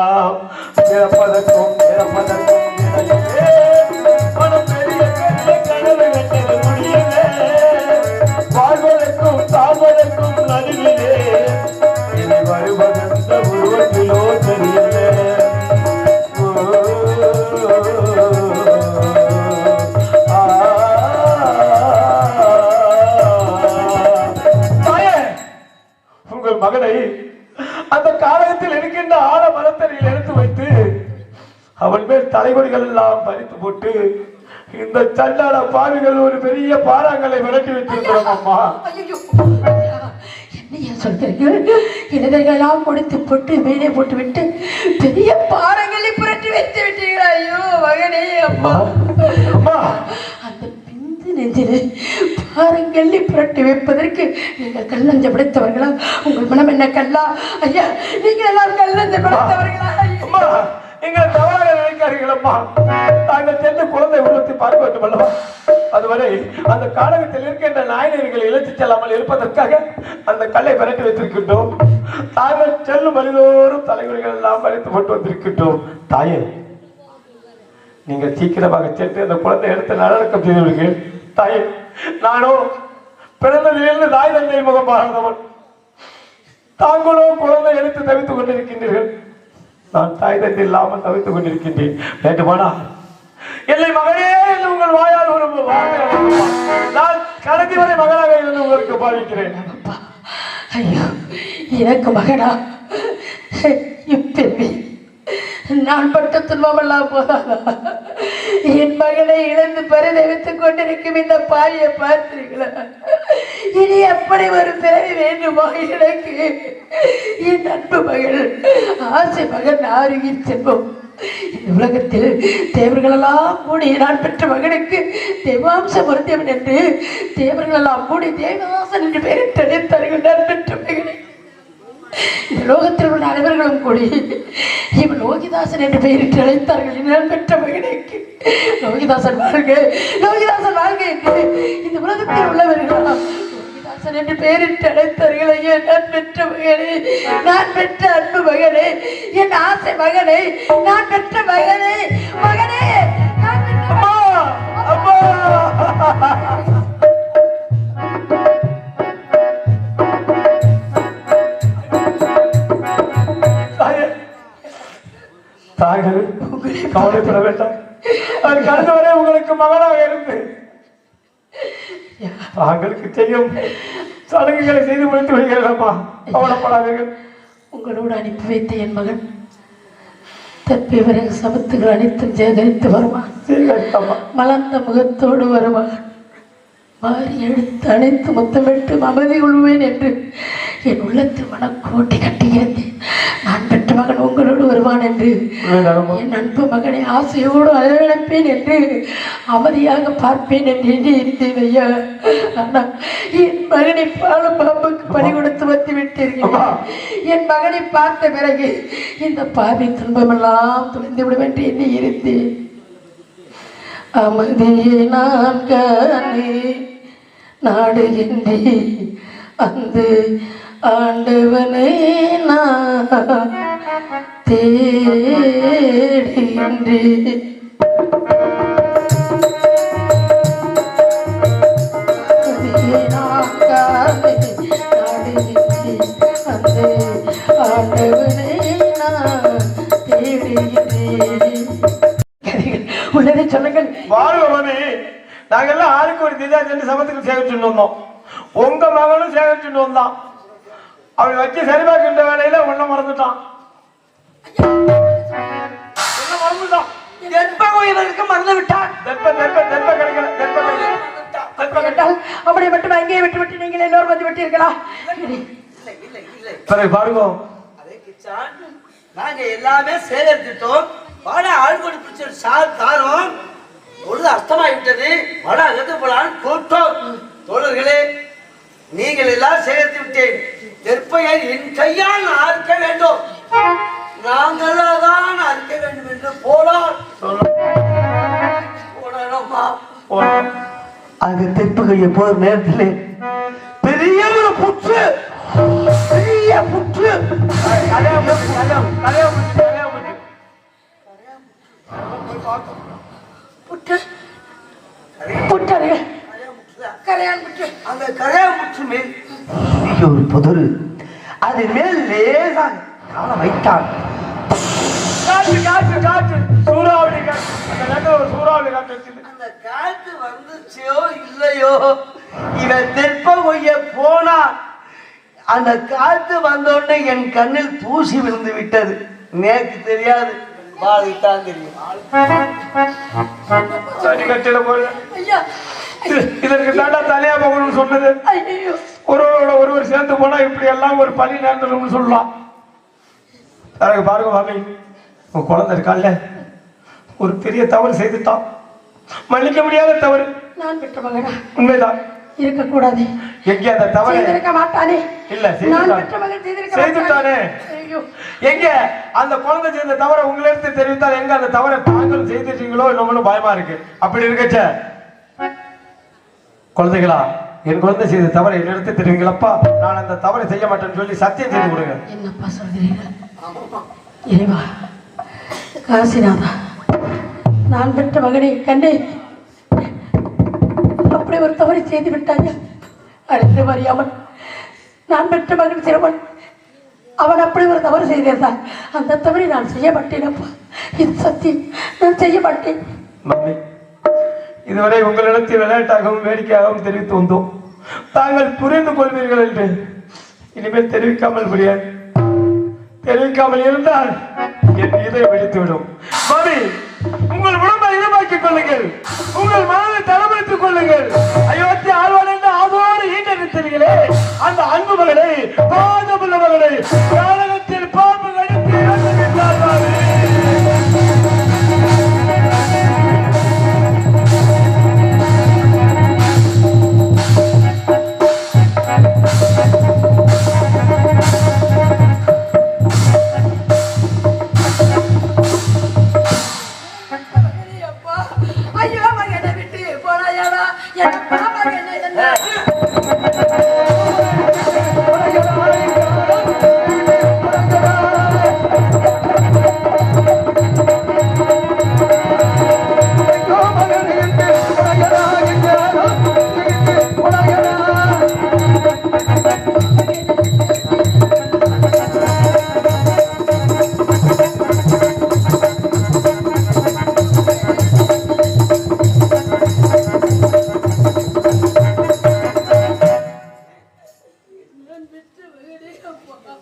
பிறப்பதற்கும் இறப்பதற்கும் இடையிலே மனம் பெரிய பெரிய கனவு கண்டது முடியல. வாழ்வதற்கும் நடுவிலே இனி வருவதெந்த உருவத்திலோ தெரியல. மகனை அந்த காலகத்தில் இருக்கின்ற ஆழ மரத்தடியில் எடுத்து வைத்து அவன் மேல் தலைவர்கள் எல்லாம் பறித்து போட்டு இந்த சண்டாள பாவிகள் ஒரு பெரிய பாறாங்களை விரட்டி வைத்திருக்கிறோம். அம்மா, என்னையா சொல்கிறீர்கள்? இளைஞர்களெல்லாம் முடித்து போட்டு மேலே போட்டு விட்டு பெரிய பாறைகளை புரட்டி வைத்து விட்டீர்களா? ஐயோ மகனே, அம்மா, அம்மா, அந்த பிந்து நெஞ்சிலே பாறைகளை புரட்டி வைப்பதற்கு நீங்கள் கல்லஞ்ச படைத்தவர்களா? உங்கள் மனம் என்ன கல்லா? ஐயா, நீங்கள் எல்லாம் கல்லஞ்ச படைத்தவர்களா? அம்மா, நீங்கள் தவறாக நினைக்காதீர்கள். அம்மா, தாங்கள் சென்று குழந்தை உருவத்தை பார்க்க வேண்டும் அல்லவா? அதுவரை அந்த காலகத்தில் இருக்கின்ற நாயனர்கள் இழைத்து செல்லாமல் இருப்பதற்காக அந்த கல்லை விரட்டி வைத்திருக்கின்றோம். தாங்கள் செல்லும் வழிதோறும் தலைவர்கள் எல்லாம் வரைத்து போட்டு வந்திருக்கின்றோம். தாயே, நீங்கள் சீக்கிரமாக சென்று அந்த குழந்தை எடுத்து நல்லடக்கம் செய்தவர்கள். தாயே, நானோ பிறந்ததிலிருந்து தாய் தந்தை முகம் பாராதவன். தாங்களோ குழந்தை எடுத்து தவித்துக் கொண்டிருக்கின்றீர்கள். நான் தாய் தந்தை இல்லாமல் தவித்துக் கொண்டிருக்கின்றேன். வேண்டுமானா என்னை மகனே என்று உங்கள் வாயால் ஒரு நான் கடைசி வரை மகனாக இருந்து உங்களுக்கு பாவிக்கிறேன். ஐயோ, எனக்கு மகனா? இப்பெருமை நான் பட்ட துன்பமெல்லாம் போதாதா? என் மகளை இழந்து பரிதவித்துக் கொண்டிருக்கும் இந்த பாவியை பார்த்தீர்களா? இனி எப்படி ஒரு பிறவி வேண்டுமா எனக்கு? என் அன்பு மகள், ஆசை மகன் ஆறுகில் செல்வம் இந்த உலகத்தில் தேவர்களெல்லாம் கூடி நான் பெற்ற மகனுக்கு தேவாம்சம் பொருந்தியவன் என்று தேவர்களெல்லாம் கூடி தேவதாசன் என்று பெயரிட்டு அழைத்தார்கள். நான் பெற்ற மகனை இந்த லோகத்தில் உள்ள அனைவர்களும் கூடி இவன் லோகிதாசன் என்று பெயரிட்டு அழைத்தார்கள். நான் பெற்ற மகனுக்கு லோகிதாசன் வாழ்க, லோகிதாசன் வாழ்க என்று இந்த உலகத்தில் உள்ளவர்களெல்லாம் லோகிதாசன் என்று பெயரிட்டு அழைத்தார்கள். ஐயா, நான் பெற்ற மகனே, நான் பெற்ற அன்பு மகனே, என் ஆசை மகனே, நான் பெற்ற மகனே, மகனே, நான் பெற்ற அம்மா தாங்கள் கவலைப்பட வேண்டாம். அது கடந்த வரை உங்களுக்கு மகனாக இருந்து தாங்களுக்கு செய்யும் சடங்குகளை செய்து முடித்து விடுகிறேன்ப்பா. கவலைப்படாதீர்கள். உங்களோடு அனுப்பி வைத்த என் மகன் தப்பி பிறகு சமத்துகள் அனைத்தும் சேகரித்து வருவான். மலர்ந்த முகத்தோடு வருவான். மாறி எடுத்து அனைத்து முத்தமிட்டு அமைதி கொள்வேன் என்று என் உள்ளத்தில் மனக்கோட்டை கட்டுகிறேன். நான் பெற்ற மகன் உங்களோடு வருவான் என்று என் அன்பு மகனை ஆசையோடு அழைப்பேன் என்று அமைதியாக பார்ப்பேன் என்று எண்ணி இருந்தேன் ஐயா. ஆனால் என் மகனை பாலும் பாம்புக்கு பணி கொடுத்து வந்து விட்டீர்கள். என் மகனை பார்த்த பிறகு இந்த பாவி துன்பமெல்லாம் துணிந்து விடும் என்று எண்ணி இருந்தேன். அமைதியை நான் காணே நாடுகின்றேன் அந்த ஆண்டவனை நான் தேடுகின்றேன். அமைதியை நான் காணே நாடுகின்றேன் அந்த ஆண்டவனை நான் தேடுகின்றேன். உள்ளதை சொல்லுங்கள். வாழ்வமே நாங்கெல்லாம் ஆளுக்கு ஒரு திசா சென்று சமத்துக்கு சேகரிச்சுட்டு வந்தோம். உங்க மகனும் சேகரிச்சுட்டு வந்தான். அவனை வச்சு சரிபார்க்கின்ற வேலையில ஒன்ன மறந்துட்டான். மறந்து விட்டான். அப்படி மட்டும் அங்கேயே விட்டு விட்டு நீங்கள் எல்லோரும் வந்து விட்டீர்களா? பிறகு பாருங்க, நாங்க எல்லாமே சேகரித்துட்டோம். வாட ஆள் கொண்டு பிடிச்ச தாரம் பொழுது அர்த்தமாகிவிட்டது. வட அகத்து போலான்னு கூட்டோம். தோழர்களே, நீங்கள் எல்லாம் சேகரித்து விட்டேன். நெற்பையை என் கையால் அறுக்க வேண்டும். நாங்கள்தான் அறுக்க வேண்டும் என்று போலாம். அங்க தெற்புகைய போற நேரத்திலே பெரிய ஒரு புற்று, பெரிய புற்று, அந்த கரையாமுற்று மேல் ஒரு புதரு, அது மேல் லேசாக கால வைத்தான். காற்று காற்று காற்று சூறாவளி காற்று. ஒரு சூறாவளி காற்று. அந்த காற்று வந்துச்சோ இல்லையோ, இவன் தெற்ப கொய்ய போனா அந்த காற்று வந்தோடனே என் கண்ணில் தூசி விழுந்து விட்டது. நேக்கு தெரியாது, வாழ்த்தான் தெரியும். சரி கட்டில போல இதற்கு தாண்டா தலையா போகணும்னு சொன்னது. ஒருவரோட ஒருவர் சேர்ந்து போனா இப்படி எல்லாம் ஒரு பழி நேர்ந்துடும் சொல்லலாம். தரகு பாருங்க மாமி, உன் குழந்தை இருக்கான்ல, ஒரு பெரிய தவறு செய்துட்டான். மன்னிக்க முடியாத தவறு. நான் பெற்ற மகனா? உண்மைதான். இருக்கக்கூடாது. எங்க அந்த தவறு இருக்க மாட்டானே. இல்ல செய்துட்டானே. எங்க அந்த குழந்தை செய்த தவறை உங்களிடத்து தெரிவித்தால் எங்க அந்த தவறை தாங்களும் செய்துட்டீங்களோ என்னமோ பயமா இருக்கு. அப்படி இருக்கச்ச குழந்தைகளா, என் குழந்தை செய்த தவறை என்னிடத்து தெரிவிங்களப்பா, நான் அந்த தவறை செய்ய மாட்டேன்னு சொல்லி சத்தியம் செய்து கொடுங்க. என்னப்பா சொல்றீங்க? இறைவா, காசிநாதா, நான் பெற்ற மகனை கண்டே அப்படி ஒரு தவறை செய்து விட்டாங்க. அறிந்து அறியாமல் நான் பெற்ற மகன் சிறுவன், அவன் அப்படி ஒரு தவறு செய்திருந்தான். அந்த தவறை நான் செய்ய மாட்டேனப்பா. இது சத்தியம், நான் செய்ய மாட்டேன். மம்மி, இதுவரை உங்களிடத்தில் விளையாட்டாகவும் வேடிக்கையாகவும் தெரிவித்து வந்தோம். தாங்கள் புரிந்து கொள்வீர்கள் என்று இனிமேல் தெரிவிக்காமல் முடியாது. தெரிவிக்காமல் இருந்தால் என் இதை வெடித்துவிடும். மம்மி, உங்கள் உடம்பை இதமாக்கிக் கொள்ளுங்கள், உங்கள் மனதை தளபடுத்திக் கொள்ளுங்கள். அயோத்தி ஆழ்வான் என்று அதோடு ஈட்டெடுத்தீர்களே, அந்த அன்பு மகனை, பாதமுள்ள மகனை காலகத்தில் பாம்பு கடித்து நான் பெற்ற மகனே அப்பா,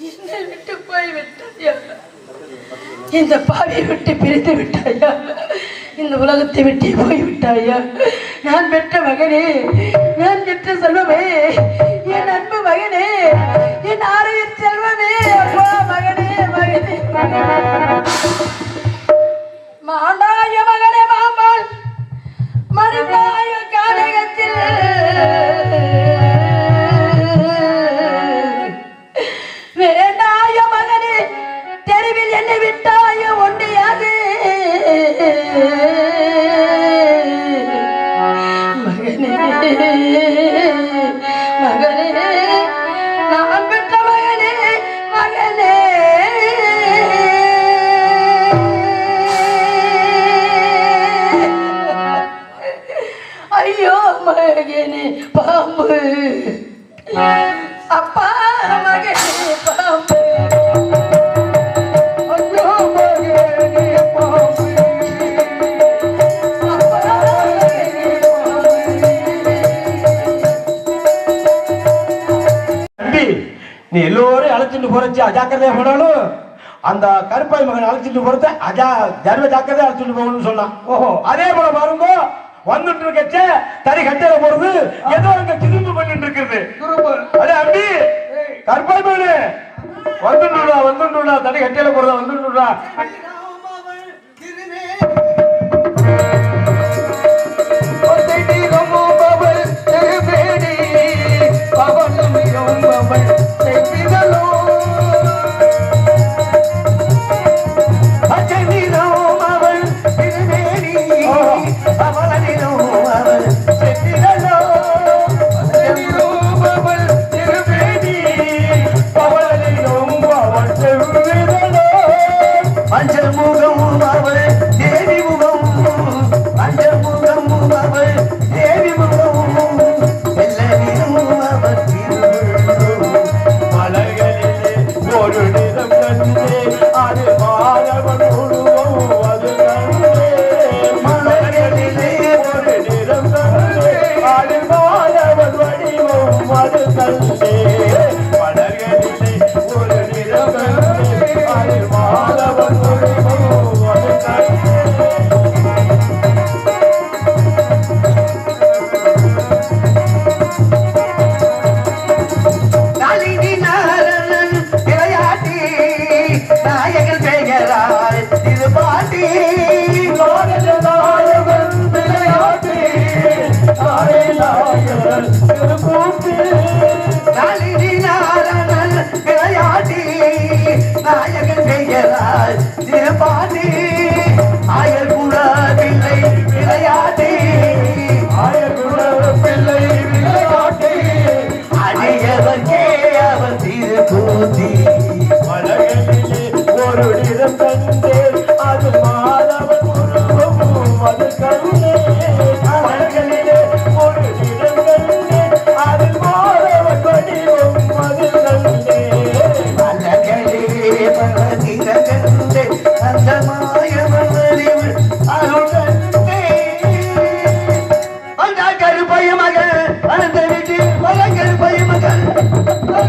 என்னை விட்டு போய் விட்டாயா? இந்த பாவியை விட்டு பிரித்து விட்டாயா? இந்த உலகத்தை விட்டு போய் விட்டாயா? நான் பெற்ற மகனே, நான் பெற்ற செல்வமே, என் அன்பு மகனே, என் ஆரோக்கிய செல்வமே, அப்பா மகனே, மகனே, மாண்டாய மகனே மாமாள் மணிந்தாய காலகத்தில் வேண்டாய மகனே, தெருவில் என்னை விட்டாய ஒன்றியாது மகனே, மகனே, நான் பெற்ற மகனே, மகனே. ஐயோ மகனே பாம்பு, அப்பா மகனே பாம்பு, ஐயோ மகனே பாம்பு, அப்பா மகனே தம்பி, நீ எல்லோரும் அழைச்சிட்டு போறச்சு அஜாக்கிரதையா போனாலும் அந்த கருப்பாய் மகன் அழைச்சிட்டு போறது தர்ம ஜாக்கிரதையா அழைச்சிட்டு போகணும்னு சொன்னான். ஓஹோ, அதே போல பாருங்க, வந்துட்டு இருக்கச்ச தறி கட்டையில போறது ஏதோ அங்க திரும்பு பண்ணிட்டு இருக்குது. அதே அம்பி, கருப்பாய் மகனே வந்துடுடா, தறி கட்டையில போறதா வந்துடுடா. மஞ்சள் முகம் அவள் தேவி முகம், மஞ்சள் முகம் அவள் தேவி முகம், வெள்ள நிறம் அவள் திருவுள்ளம், மலர்களிலே ஒரு நிறம் கண்டே, அது மாறவன் உருவம் அது கண்டே. மலர்களிலே ஒரு நிறம் கண்டே, அது மாறவன் வடிவம் அது கண்டே. மலர்களிலே ஒரு நிறம் கண்டே, அது மாறவன் வடிவம் அது கண்டே. நளினி நாரணன் விளையாட்டி நாயகன் பெயரால் இது பாட்டி, நாயகன் விளையாட்டு நாயகன் திருப்பூட்டு. நளினி நாரணன் விளையாட்டி நாயகன் பெயரால் இது பாட்டி, ஆயர் கூட பிள்ளை விளையாட்டி, ஆயகுல பிள்ளை விளையாட்டு. அடியவர்க்கே அவன் திருக்கூத்தி, மலர்களிலே ஒரு நிறம் கண்டே, அது மாதவன் உருவம் அது கண்டே. மலர்களிலே ஒரு நிறம் கண்டே, அது மாதவன் வடிவம் அது கண்டே. மலர்களே பரதிரகண்டே அந்த மாயவரிவு அருள் கண்டே. அந்த கருப்பைய மகள் அந்த வீட்டில் பல கருப்பைய மகள்,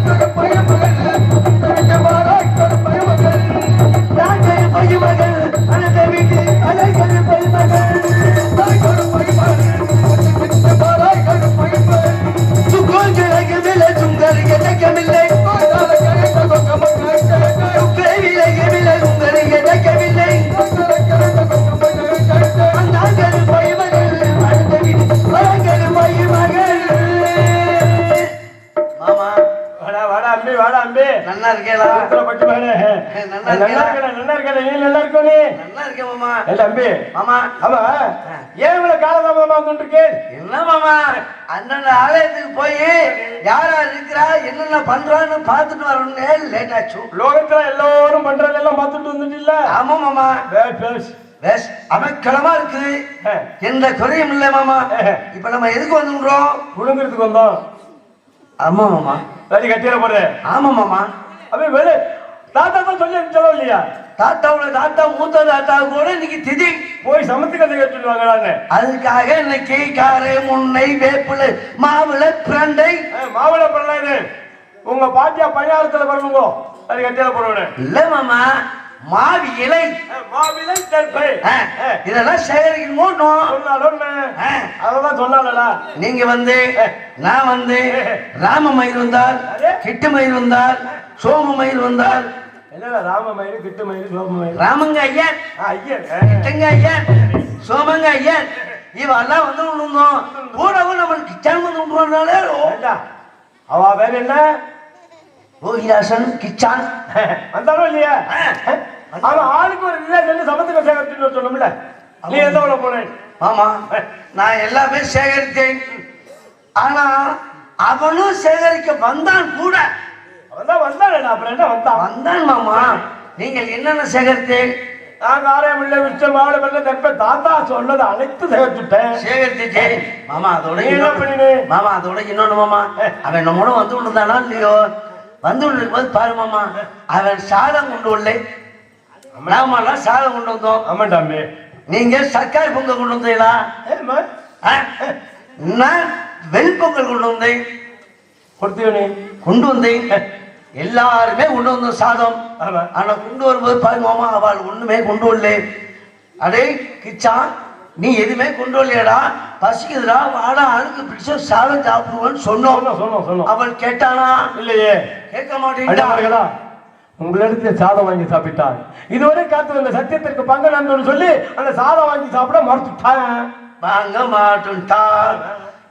கருப்பைய மகள் கருப்பைய மகள், நான் கருப்பைய மகள் அந்த வீட்டில் பல கருப்பைய மகள், கருப்பைய மகள் கருப்பைய மகள், சுகம் கிடைக்கவில்லை சுங்கர் கிடைக்கவில்லை, வாடா அம்பி, நல்லா இருக்கேளா? பட்டு மகனே, நல்லா நல்லா இருக்கேளா? இருக்கடா, நல்லா இருக்கடா, நீ நல்லா இருக்கோ? நீ நல்லா இருக்கேன் மாமா. இல்ல அம்பி, மாமா ஆமா, ஏன் இவ்வளவு காலதாமதமா வந்துட்டு இருக்கு? என்ன மாமா, அண்ணன் ஆலயத்துக்கு போய் யார் யார் இருக்கிறா என்னென்ன பண்றான்னு பார்த்துட்டு வரணும்னே லேட் ஆச்சு. லோகத்துல எல்லாரும் பண்றதெல்லாம் பார்த்துட்டு வந்துட்டு இல்ல? ஆமா மாமா, பேஸ் பேஸ் அமைக்கிழமா இருக்குது, எந்த குறையும் இல்லை மாமா. இப்ப நம்ம எதுக்கு வந்துடுறோம்? குடுங்கிறதுக்கு வந்தோம். ஆமா மாமா. சரி, கட்டியில போடுற. ஆமா மாமா. அப்படி வெளியே தாத்தா தான் சொல்லி அனுப்பிச்சோம் இல்லையா? தாத்தாவோட தாத்தா மூத்த தாத்தா கூட இன்னைக்கு திதி போய் சமத்துக்கதை கேட்டுட்டு வாங்கலான்னு. அதுக்காக இன்னைக்கு காரை முன்னை வேப்பிலை மாவிளை பிரண்டை மாவிளை பண்ணலான்னு உங்க பாட்டியா பணியாரத்துல பண்ணுங்க. அது கட்டியால போடுவேன். இல்ல மாமா, மாவி இலை மாவிலை தெற்பை இதெல்லாம் சேகரிக்கணுமோ அதெல்லாம் சொன்னால. நீங்க நான் ராம மயில் வந்தால், கிட்டு மயில் வந்தால், சோம மயில் வந்தால். என்ன ராம மயில், கிட்டு மயில், சோம மயில்? ராமங்க ஐயன், கிட்டங்க ஐயன், சோமங்க ஐயன் இவெல்லாம் விழுந்தோம். கூடவும் நம்மளுக்கு கிச்சான் விட்டுறதுனாலே அவ வேற என்ன ரோஹிதாசன் கிச்சான் வந்தாலும் இல்லையா? அவன் ஆளுக்கு ஒரு ரிலேஷன் சமத்துக்க சேகரிச்சுன்னு சொல்லணும்ல. நீ எந்த உள்ள போனேன்? ஆமா, நான் எல்லாமே சேகரித்தேன். ஆனா அவனும் சேகரிக்க வந்தான் கூட. அவன்தான் வந்தான். அப்புறம் என்ன வந்தான் மாமா. நீங்கள் என்னென்ன சேகரித்தேன்? நான் காரையமில்லை விச்சல் மாவளை வெள்ள தெப்ப தாத்தா சொன்னது அனைத்து சேகரித்துட்டேன் மாமா. அதோட என்ன பண்ணினே மாமா, அதோட இன்னொன்னு மாமா, அவன் நம்மோட வந்து விழுந்தானா இல்லையோ, வந்து விழும்போது பாரு மாமா, அவன் சாதம் கொண்டு வரல. நாமெல்லாம் சாதம் கொண்டு வந்தோம். ஆமாண்டாமே. நீங்க சர்க்காரி பொங்கல் கொண்டு வந்தீங்களா? நான் வெண்பொங்கல் கொண்டு வந்தேன். கொண்டு வந்தேன். எல்லாருமே கொண்டு வந்தோம் சாதம். ஆனா கொண்டு வரும்போது பாரு மாமா, அவள் ஒண்ணுமே கொண்டு வரல. அடே கிச்சா, நீ எதுவுமே கொண்டு வரலையடா, பசிக்குதுடா, வாடா அழுக்கு பிடிச்ச சாதம் சாப்பிடுவோன்னு சொன்னோம். அவள் கேட்டானா? இல்லையே, கேட்க மாட்டேங்கிறா. உங்களிடத்துல சாதம் வாங்கி சாப்பிட்டான். இதுவரை காத்து வந்த சத்தியத்திற்கு பங்கு நண்பன் சொல்லி அந்த சாதம் வாங்கி சாப்பிட மறுத்துட்டான். வாங்க மாட்டான்.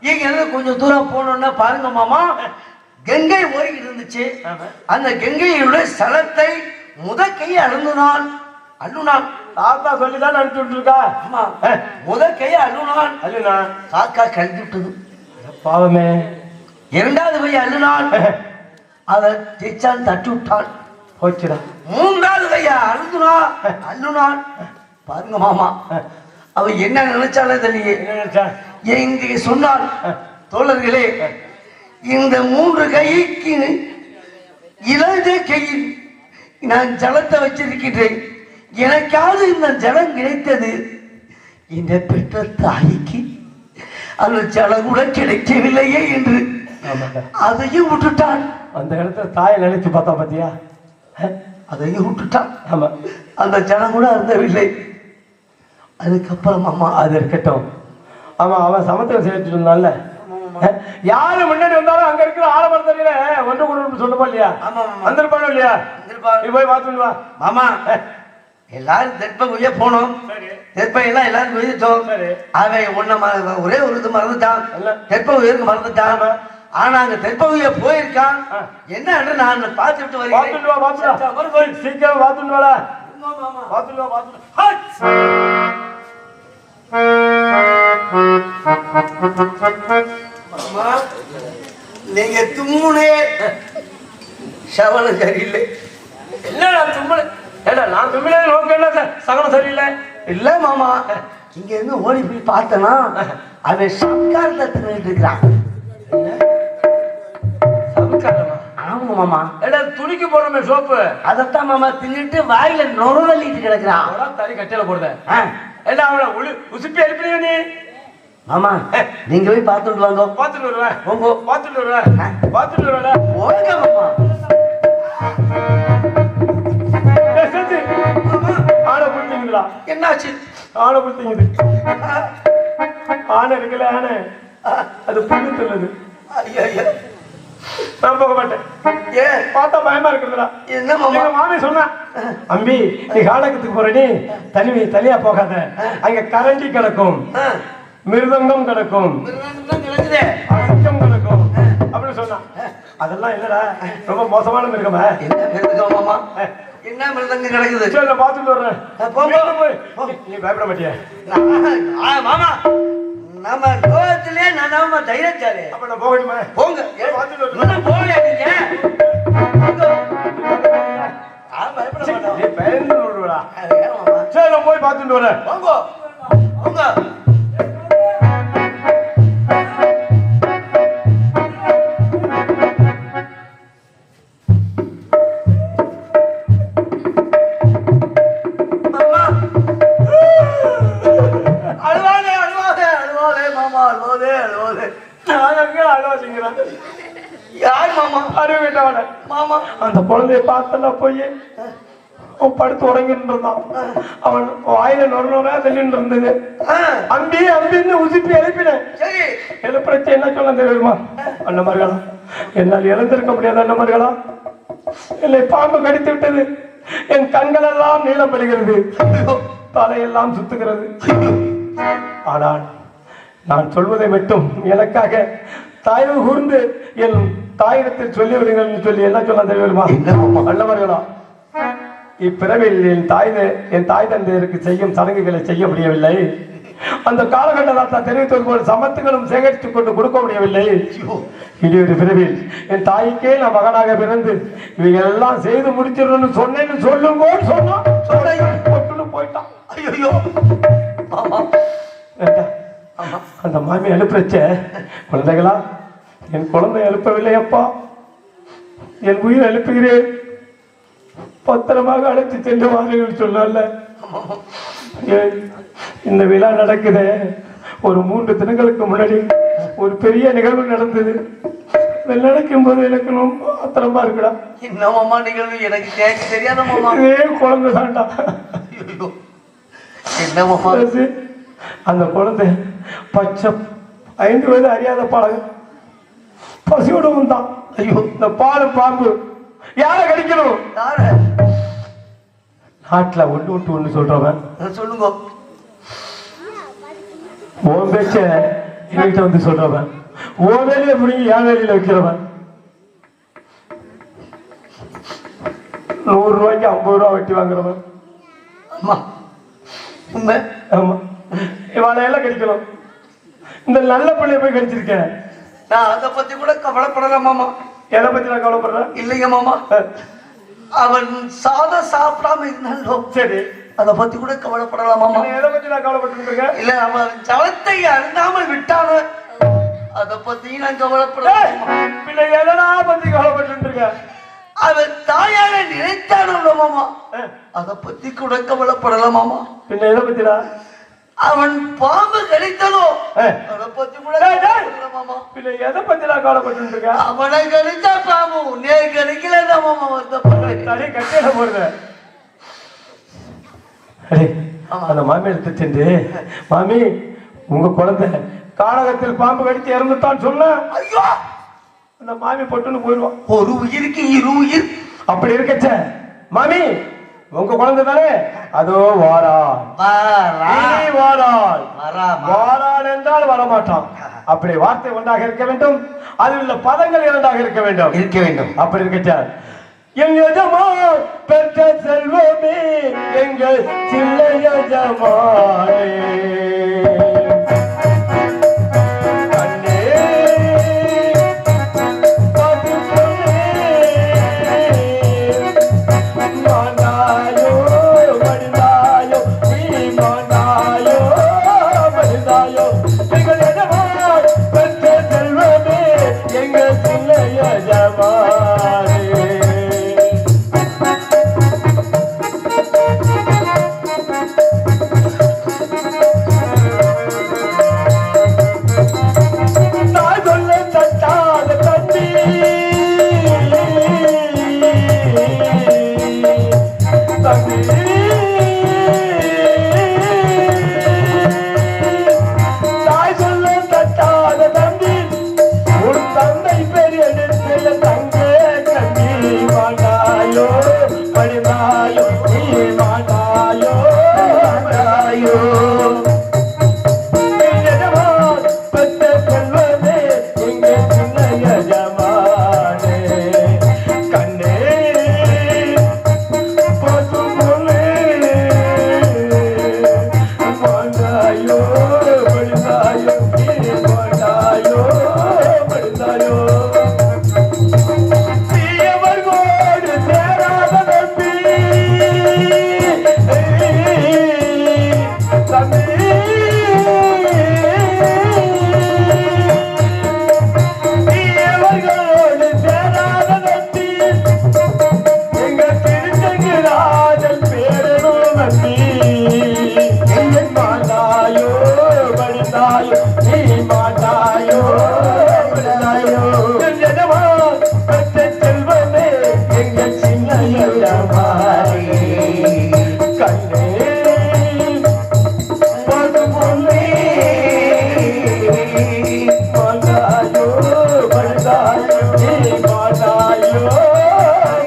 இங்க இருந்து கொஞ்சம் தூரம் போனோம்னா பாருங்க மாமா, கங்கை ஓடிக்கிட்டு இருந்துச்சு. அந்த கங்கையுடைய ஸ்தலத்தை கையை அழுந்தான். தாத்தா சொல்லிதான் அனுப்பிச்சு விட்டுருக்கா. ஆமா, கையை அழுனான். காக்கா கழுதி விட்டது. பாவமே. இரண்டாவது கையை அழுனான். அதை திச்சான் தட்டி விட்டான். போச்சுடா. மூன்றாவது கையை அழுனான். பாருங்க மாமா, அவ என்ன நினைச்சாலே தெரியல. இங்க சொன்னான், தோழர்களே, இந்த 3 கைக்கு இளைய கையில் நான் ஜலத்தை வச்சிருக்கிறேன். எனக்காவது இந்த ஜலம் கிடைத்தது. இந்த பெற்ற தாய்க்கு அந்த ஜலம் கூட கிடைக்கவில்லையே என்று அதையும் விட்டுட்டான். அந்த இடத்துல தாயை நினைச்சு பார்த்தா பாத்தியா? அதையும் விட்டுட்டான். ஆமா, அந்த ஜலம் கூட அருந்தவில்லை. அதுக்கப்புறம் அம்மா அது இருக்கட்டும். ஆமா, அவன் சமத்துவம் சேர்த்து சொன்னால யாரு முன்னாடி வந்தாலும் அங்க இருக்கிற ஆலமரத்தடியில ஒன்று கொண்டு சொல்லுப்பா இல்லையா? வந்திருப்பானோ இல்லையா? நீ போய் பார்த்துட்டு வா மாமா. எல்லாரும் தெற்பகுதியே போனோம். தெற்பையெல்லாம் எல்லாரும் விதித்தோம். அவன் ஒரே ஒரு இது மறந்துட்டான். தெற்பகுதிக்கு மறந்துட்டான். ஆனா அங்க தெற்பகுதிய போயிருக்கான். என்ன நான் பார்த்துட்டு வரேன். சீக்கிரம் பார்த்துட்டு வாடா. நீங்க தும்முனே சவனம் சரியில்லை. என்ன தும்மல? நான் தும்மில நோக்க சகனம் சரியில்லை. இல்ல மாமா, இங்க இருந்து ஓடி போய் பார்த்தனா அவன் சம்காரத்தை தின்னுட்டு இருக்கிறான். ஆமா மாமா. துணிக்கு போடுறமே சோப்பு, அதத்தான் மாமா தின்னுட்டு வாயில நொறுவலிட்டு கிடக்குறான். தறி கட்டையில போடுத. அவனை உசுப்பி எழுப்பினியா நீ? மாமா, நீங்க போய் பார்த்துட்டு வாங்க. பார்த்துட்டு வருவேன். பார்த்துட்டு வருவேன். ஓகே மாமா. ஆனை புடிச்சிங்களா? என்னாச்சு? ஆனை புடிச்சிங்குது. ஆனை இருக்குல்ல, ஆனை அது புண்ணு சொல்லுது. நான் போக மாட்டேன். ஏன்? பார்த்தா பயமா இருக்குதுடா. என்ன மாமா? மாமி சொன்னா, அம்பி நீ காலகத்துக்கு போற, நீ தனியா போகாத, அங்க கரண்டி கிடக்கும், மிருதங்கம் கிடக்கும், அசக்கம் கிடக்கும் அப்படின்னு சொன்னா. அதெல்லாம் இல்லடா, ரொம்ப மோசமான மிருகமா. என்ன மிருதங்கம் மாமா? என்ன மிருதங்கம் கிடக்குது? சரி, நான் பார்த்துட்டு வர்றேன். நீ பயப்பட மாட்டியா? மாமா, நம்ம லோகத்திலே நம்ம தைரியச்சாலே. அப்ப நான் போகட்டுமா? போங்க. போகலையா நீங்க? பயப்பட மாட்டோம். பயந்து விடுவா. சரி, நான் போய் பார்த்துட்டு வரேன். போங்க. மாமா அறிவு கேட்டவன மாமா அந்த குழந்தைய பார்த்தனா போய் அவன் படுத்து உறங்கிட்டு இருந்தான். அவன் வாயில நொறுநொறா தள்ளிட்டு இருந்தது. அம்பி அம்பின்னு உசுப்பி எழுப்பினேன். சரி எழுப்புறச்சு என்ன சொல்ல தெரியுமா? அண்ணமார்களா, என்னால் இழந்திருக்க முடியாது அண்ணமார்களா. என்னை பாம்பு கடித்து விட்டது. என் கண்கள் எல்லாம் நீளம் பெறுகிறது, தலையெல்லாம் சுத்துகிறது. ஆனால் நான் சொல்வதை மட்டும் எனக்காக தாய்வு கூர்ந்து என் தாயிடத்தில் சொல்லிவிடுங்கள் சொல்லி என்ன சொல்ல தெரியுமா? அண்ணமார்களா, இப்பிறவில் என் தாய் தந்தையருக்கு செய்யும் சடங்குகளை செய்ய முடியவில்லை. அந்த காலகட்டத்தில் தெரிவித்தது போல சமத்துகளும் சேகரித்துக் கொண்டு கொடுக்க முடியவில்லை. இனி ஒரு பிறவில் என் தாய்க்கே நான் மகனாக பிறந்து இவைகள் எல்லாம் செய்து முடிச்சிடணும்னு சொன்னேன்னு சொல்லுங்கன்னு சொன்னான். போயிட்டான். ஐயோ அந்த மாமி எழுப்புறச்ச, குழந்தைகளா, என் குழந்தை எழுப்பவில்லை அப்பா, என் உயிர் எழுப்புகிறேன், பத்திரமாக அழைத்து சென்று வாருங்கள் சொன்னால. இந்த விழா நடக்குது. ஒரு 3 தினங்களுக்கு முன்னாடி ஒரு பெரிய நிகழ்வு நடந்தது. நடக்கும் போது எனக்கு ரொம்ப ஆத்திரமா இருக்குடா. என்ன மாமா நிகழ்வு? எனக்கு கேட்க தெரியாத மாமா. இதே குழந்தை தாண்டா. என்ன மாமா? அந்த குழந்தை பச்சை 5 வயது அறியாத பழகு பசியோட வந்தான். ஐயோ, இந்த பால் பாம்பு யார கடிக்கணும்? நாட்டுல ஒண்ணு விட்டு ஒண்ணு சொல்றவன் சொல்லுங்க. உன் பேச்ச என்கிட்ட வந்து சொல்றவன், உன் வேலையை பிடிங்கி என் வேலையில வைக்கிறவன், 100 ரூபாய்க்கு 50 ரூபா வெட்டி வாங்குறவன். ஆமா ஆமா, இவாளையெல்லாம் கடிக்கணும். இந்த நல்ல பிள்ளைய போய் கடிச்சிருக்கேன். நான் அதை பத்தி கூட கவலைப்படல மாமா. எதை பத்தி நான் கவலைப்படுறேன்? இல்லைங்க மாமா, அவன் சாதம் சாப்பிடாம இருந்தாலும் சரி, அதை பத்தி கூட கவலைப்படலாம் மாமா. எதை பத்தி நான் கவலைப்பட்டு இருக்கேன்? இல்ல, அவன் ஜலத்தை அருந்தாமல் விட்டானு அதை பத்தி நான் கவலைப்படலாம். பின்ன எதனா பத்தி கவலைப்பட்டு இருக்க? அவன் தாயார நினைத்தானோ மாமா, அதை பத்தி கூட கவலைப்படலாம் மாமா. பின்ன எதை பத்திடா? அவன் பாம்பு கடித்ததோ அதை பத்தி கூட மாமா. பின்ன எதை பத்தி நான் கவலைப்பட்டு இருக்க? அவனை கடிச்சா பாம்பு உன்னே கடிக்கல மாமா. தனி கட்டிட போறது. அந்த மாமி எடுத்து சென்று, மாமி உங்க குழந்தை கானகத்தில் பாம்பு கடித்து இறந்துட்டான்னு சொன்ன. ஐயோ, அந்த மாமி பொட்டுன்னு போயிடுவான். ஒரு உயிருக்கு 2 உயிர். அப்படி இருக்கச்ச, மாமி உங்க குழந்தை தானே, அதோ வாரான் வாரான் என்றால் வரமாட்டான். அப்படி வார்த்தை ஒன்றாக இருக்க வேண்டும், அதில் உள்ள பதங்கள் 2ஆக இருக்க வேண்டும். அப்படி இருக்கச்ச, எங்க எஜமான் பெற்ற செல்வமே எங்கள் சில்ல எஜமானே, தந்தை பெரிய தங்கை நீ பாட்டாயோ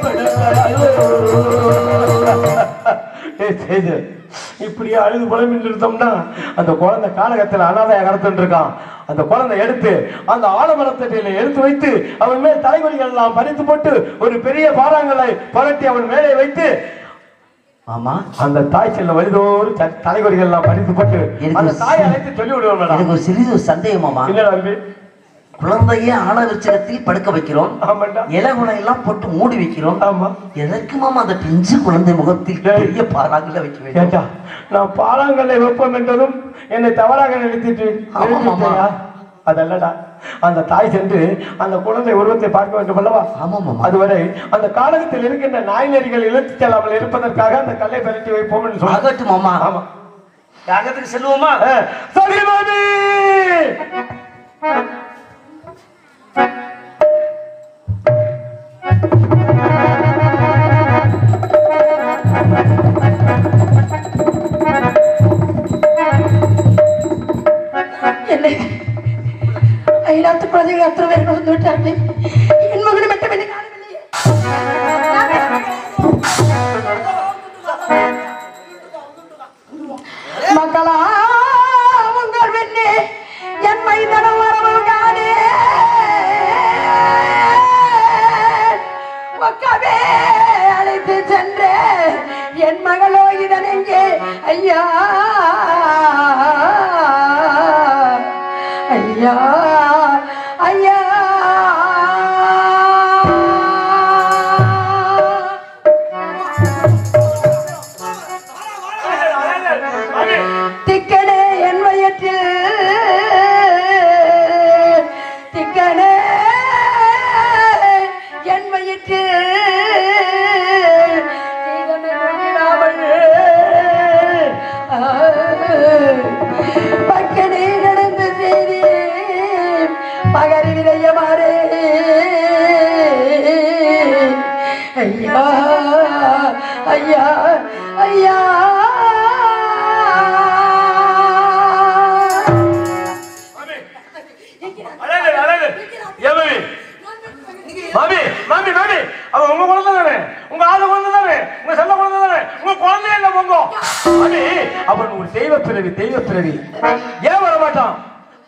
விடுவாயோ. இப்படியே அழுது புலம்பிட்டு இருந்தோம்னா அந்த குழந்தை காலகத்தில் அனாதையா கடத்திட்டு இருக்கான். அந்த குழந்தை எடுத்து அந்த ஆலமரத்தடியில எடுத்து வைத்து அவன் மேல் தலைவலிகள் எல்லாம் பறித்து போட்டு ஒரு பெரிய பாறாங்களை புரட்டி அவன் மேலே வைத்து ஆமா அந்த தாய் செல்ல வழிதோறு தலைவலிகள் எல்லாம் பறித்து போட்டு அந்த தாயை அழைத்து சொல்லி விடுவோம். எனக்கு ஒரு சிறிது சந்தேகமாமா. இல்ல தம்பி, குழந்தைய ஆலவிருச்சகத்தில் படுக்க வைக்கிறோம், இலகுனை எல்லாம் போட்டு மூடி வைக்கிறோம். எதற்கு மாமா அந்த பிஞ்சு குழந்தை முகத்தில் பெரிய பாறாங்கல்ல வைக்க வேண்டும்? நான் பாறாங்கல்லை வைப்போம் என்றதும் என்னை தவறாக நினைத்துட்டு அதல்லடா. அந்த தாய் சென்று அந்த குழந்தை உருவத்தை பார்க்க வேண்டும் அல்லவா? அதுவரை அந்த காலகத்தில் இருக்கின்ற நாய் நெறிகள் இழுத்து செல்லாமல் இருப்பதற்காக அந்த கல்லை பரட்டி வைப்போம் என்று சொல்ல மாமா. ஆமா, யாகத்துக்கு செல்வோமா? சரி மாமி. என்னை அயலாத்து குழந்தைகள் அத்தனை பேர்கள் வந்து விட்டார்கள். என் மகனை மட்டும் என்னை காணவில்லையே. மக்களா உங்கள் வெண்ணே என் மைதனம் வரவு காணே மக்கவே அழைத்து சென்ற என் மகளோ இதன் எங்கே ஐயா ஐயா ஐயா. திக்கனே என் வயற்றில் திக்கனே என் வயிற்றில் பக்கனே நடந்த செய்தி பகரி விதையமாறே ஐயா ஐயா ஐயா. மாமி மாமி மாமி, அவன் உங்க குழந்தை தானே, உங்க ஆளு குழந்தை தானே, உங்க செல்ல குழந்தை தானே, உங்க குழந்தை இல்ல உங்க மாமி. அவன் ஒரு தெய்வ பிறவி, தெய்வ பிறவி. ஏன் வர மாட்டான்?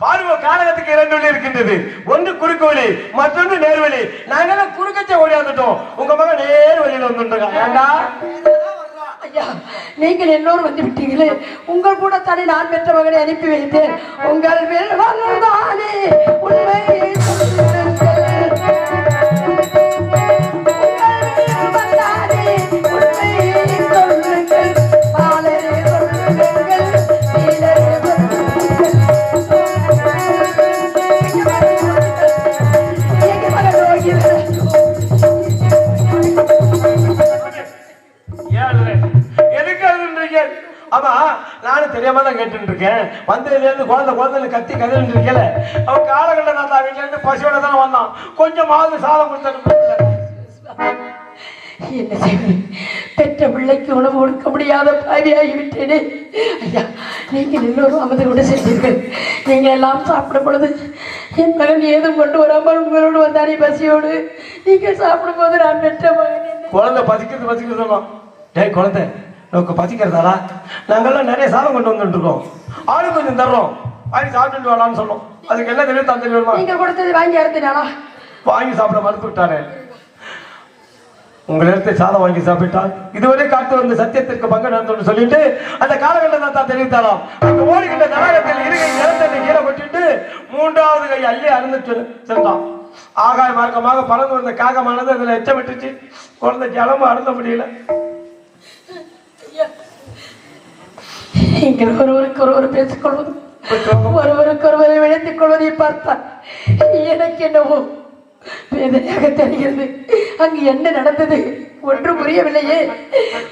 பாருங்க, காலகத்துக்கு இரண்டு வழி இருக்கின்றது. ஒன்று குறுக்கு வழி, மற்றொன்று நேர்வழி. நாங்க குறுக்கச்ச ஓடியாந்துட்டோம், உங்க மகன் நேர் வழியில வந்துருக்கான். ஏண்டா ஐயா, நீங்கள் எல்லோரும் வந்து விட்டீங்களே, உங்கள் கூட தானே நான் பெற்ற மகனை அனுப்பி வைத்தேன். உங்கள் தானே உண்மை நானும் தெரியாம தான் கேட்டு இருக்கேன். வந்ததுல இருந்து குழந்தை குழந்தை கத்தி கதறிட்டு இருக்கல. அவன் காலகட்ட தாத்தா வீட்டுல இருந்து பசியோட தான் வந்தான். கொஞ்சமாவது சாதம் கொடுத்த என்ன செய்வது? பெற்ற பிள்ளைக்கு உணவு கொடுக்க முடியாத பாவியாகிவிட்டேனே. ஐயா, நீங்கள் எல்லோரும் அமர்ந்து சென்றீர்கள். நீங்கள் எல்லாம் சாப்பிடும் பொழுது என் மகன் ஏதும் கொண்டு வராமல் உங்களோடு வந்தானே பசியோடு. நீங்கள் சாப்பிடும் போது நான் பெற்ற மகன் குழந்தை பசிக்கிறது சொன்னோம். டேய் குழந்தை, நமக்கு பசிக்கிறதாடா, நாங்கெல்லாம் நிறைய சாதம் கொண்டு வந்துட்டு இருக்கோம், ஆளு கொஞ்சம் தர்றோம், வாங்கி சாப்பிட்டு வரலான்னு சொன்னோம். அதுக்கு என்ன தெரியும் தந்துடுமா? நீங்க கொடுத்தது வாங்கி அறுத்துட்டானா? வாங்கி சாப்பிட மறுத்து விட்டானே. உங்களிடத்தை சாதம் வாங்கி சாப்பிட்டால் இதுவரை காட்டு வந்து சத்தியத்திற்கு பங்கு நடந்து சொல்லிட்டு அந்த காலகட்டத்தை தான் தெரிவித்தாராம். அந்த ஓடுகின்ற தடாகத்தில் இருகை நிலத்தை கீழே கொட்டிட்டு மூன்றாவது கை அள்ளி அருந்து சென்றான். ஆகாய மார்க்கமாக பறந்து வந்த காகமானது அதுல எச்சமிட்டுச்சு. குழந்தை ஜலமும் அருந்த முடியல. நீங்கள் ஒருவருக்கு ஒருவர் பேசிக்கொள்வது, ஒருவருக்கு ஒருவரை விளைத்துக் கொள்வதை பார்த்தால் எனக்கு என்னவோ வேதனையாக தெரிகிறது. அங்கு என்ன நடந்தது ஒன்று புரியவில்லையே.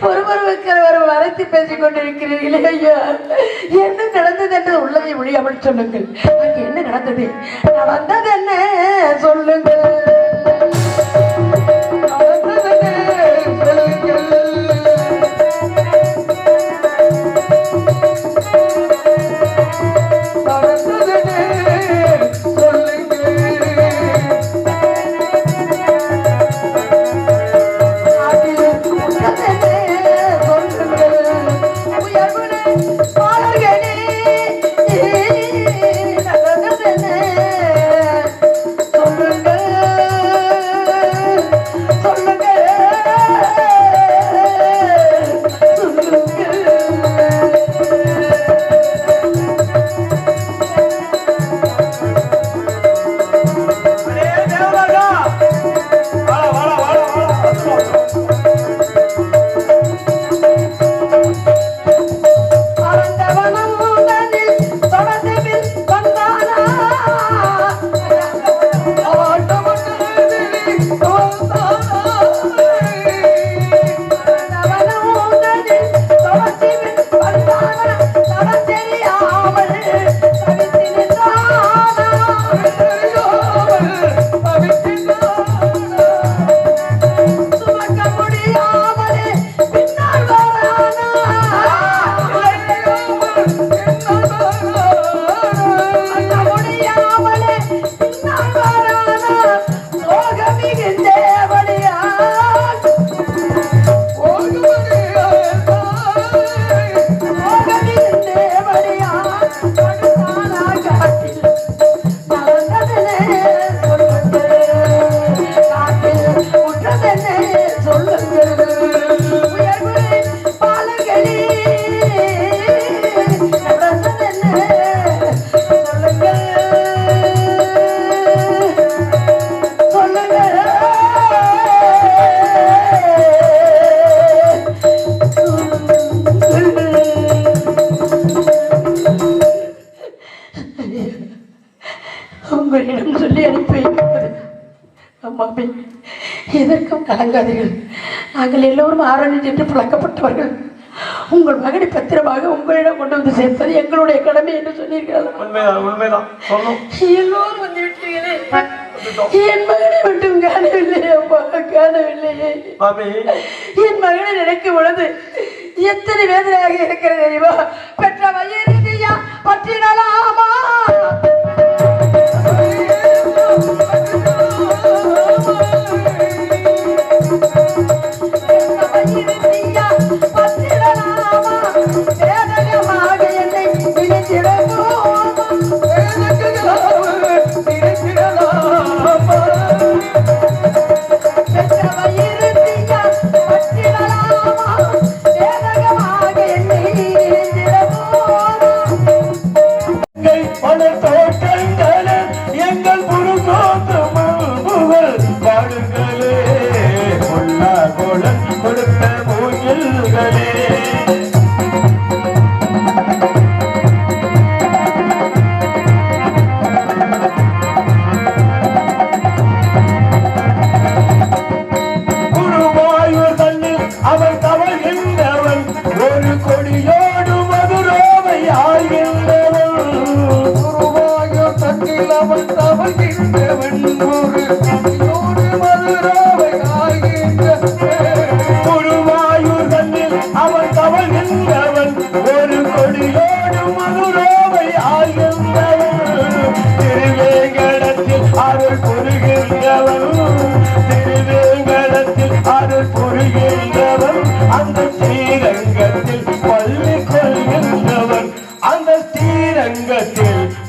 ஒருவருக்கு ஒருவர் வரைத்து பேசிக் கொண்டிருக்கிறீர்களே. ஐயா, என்ன நடந்தது என்று உள்ளதை முடியாமல் சொல்லுங்கள். அங்கு என்ன நடந்தது? நடந்தது என்ன சொல்லுங்கள். மாமி, எதற்கும் கலங்காதீர்கள். நாங்கள் எல்லோரும் ஆரணிட்டு பழக்கப்பட்டவர்கள். உங்கள் மகனை பத்திரமாக உங்களிடம் கொண்டு வந்து சேர்ப்பது எங்களுடைய கடமை என்று சொன்னீர்கள். உண்மைதான் சொன்னோம். எல்லோரும் வந்து விட்டீர்களே, என் மகனை மட்டும் காணவில்லை அப்பா, காணவில்லையே. என் மகனை நினைக்கும் பொழுது எத்தனை வேதனையாக இருக்கிறது தெரியுமா? பெற்ற வயிறியா பற்றிடலாமா?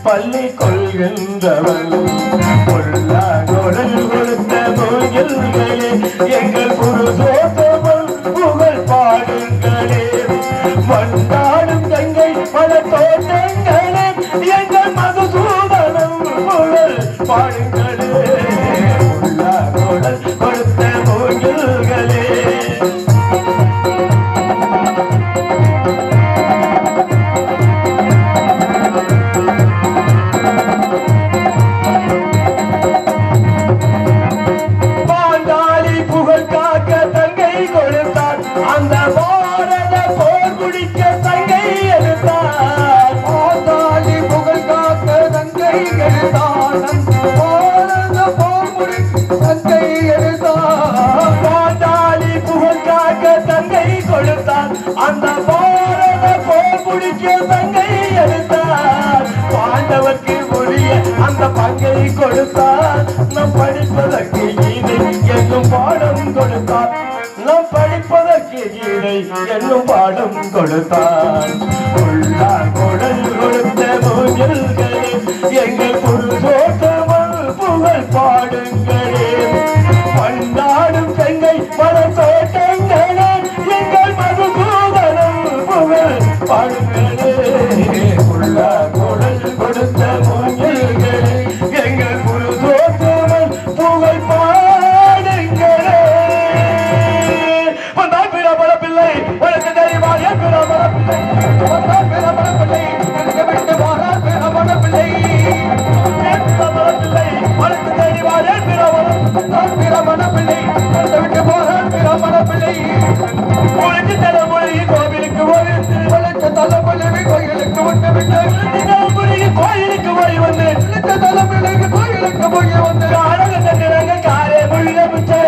பள்ளி கொள்கின்றவன் கொடுத்த கோயில்களே எங்கள் புருஷோத்தமன் புகழ் பாடுங்களே. வந்தாடும் கங்கை பல தோட்டங்களே எங்கள் மதுசூதனம் புகழ் பாடுங்களே. கொடுத்த கோயில்களே அந்த பாரத போர் முடிக்க தங்கை எடுத்தார். பாண்டவர்க்கு உரிய அந்த பங்கை கொடுத்தார். நம் படிப்பதற்கு ஈடை என்னும் பாடம் கொடுத்தார். நம் படிப்பதற்கு ஈடை என்னும் பாடம் கொடுத்தார். உள்ளார் குடல் கொடுத்த மூஞ்சல்களே எங்கள் புருஷோத்தமன் புகழ் பாடுங்களே. பண்டாடும் கங்கை பல தோட்டங்களே எங்கள் மதுசூதனம் புகழ் பாடுங்களே. உள்ளார் குடல் கொடுத்த மூஞ்சல்களே எங்கள் புருஷோத்தமன் புகழ் பாடுங்களே. வந்தால் பிறபல பிள்ளை உனக்கு தெரியுமா? என் பிறபல பிள்ளை வந்தால் பிறபல பிள்ளை எனக்கு விட்டு போனார் பிறபல பிள்ளை. என் பிறபல பிள்ளை உனக்கு தெரியுமா? என் பிறபல பிள்ளை எனக்கு விட்டு போனார் பிறபல பிள்ளை. உனக்கு தலைமொழி கோவிலுக்கு போயிருந்து உனக்கு தலைமொழி கோயிலுக்கு விட்டு விட்டு தலைமொழி கோயிலுக்கு போய் வந்து தலைமொழி கோயிலுக்கு போய் வந்து அழகு காரே மொழியை பிச்சை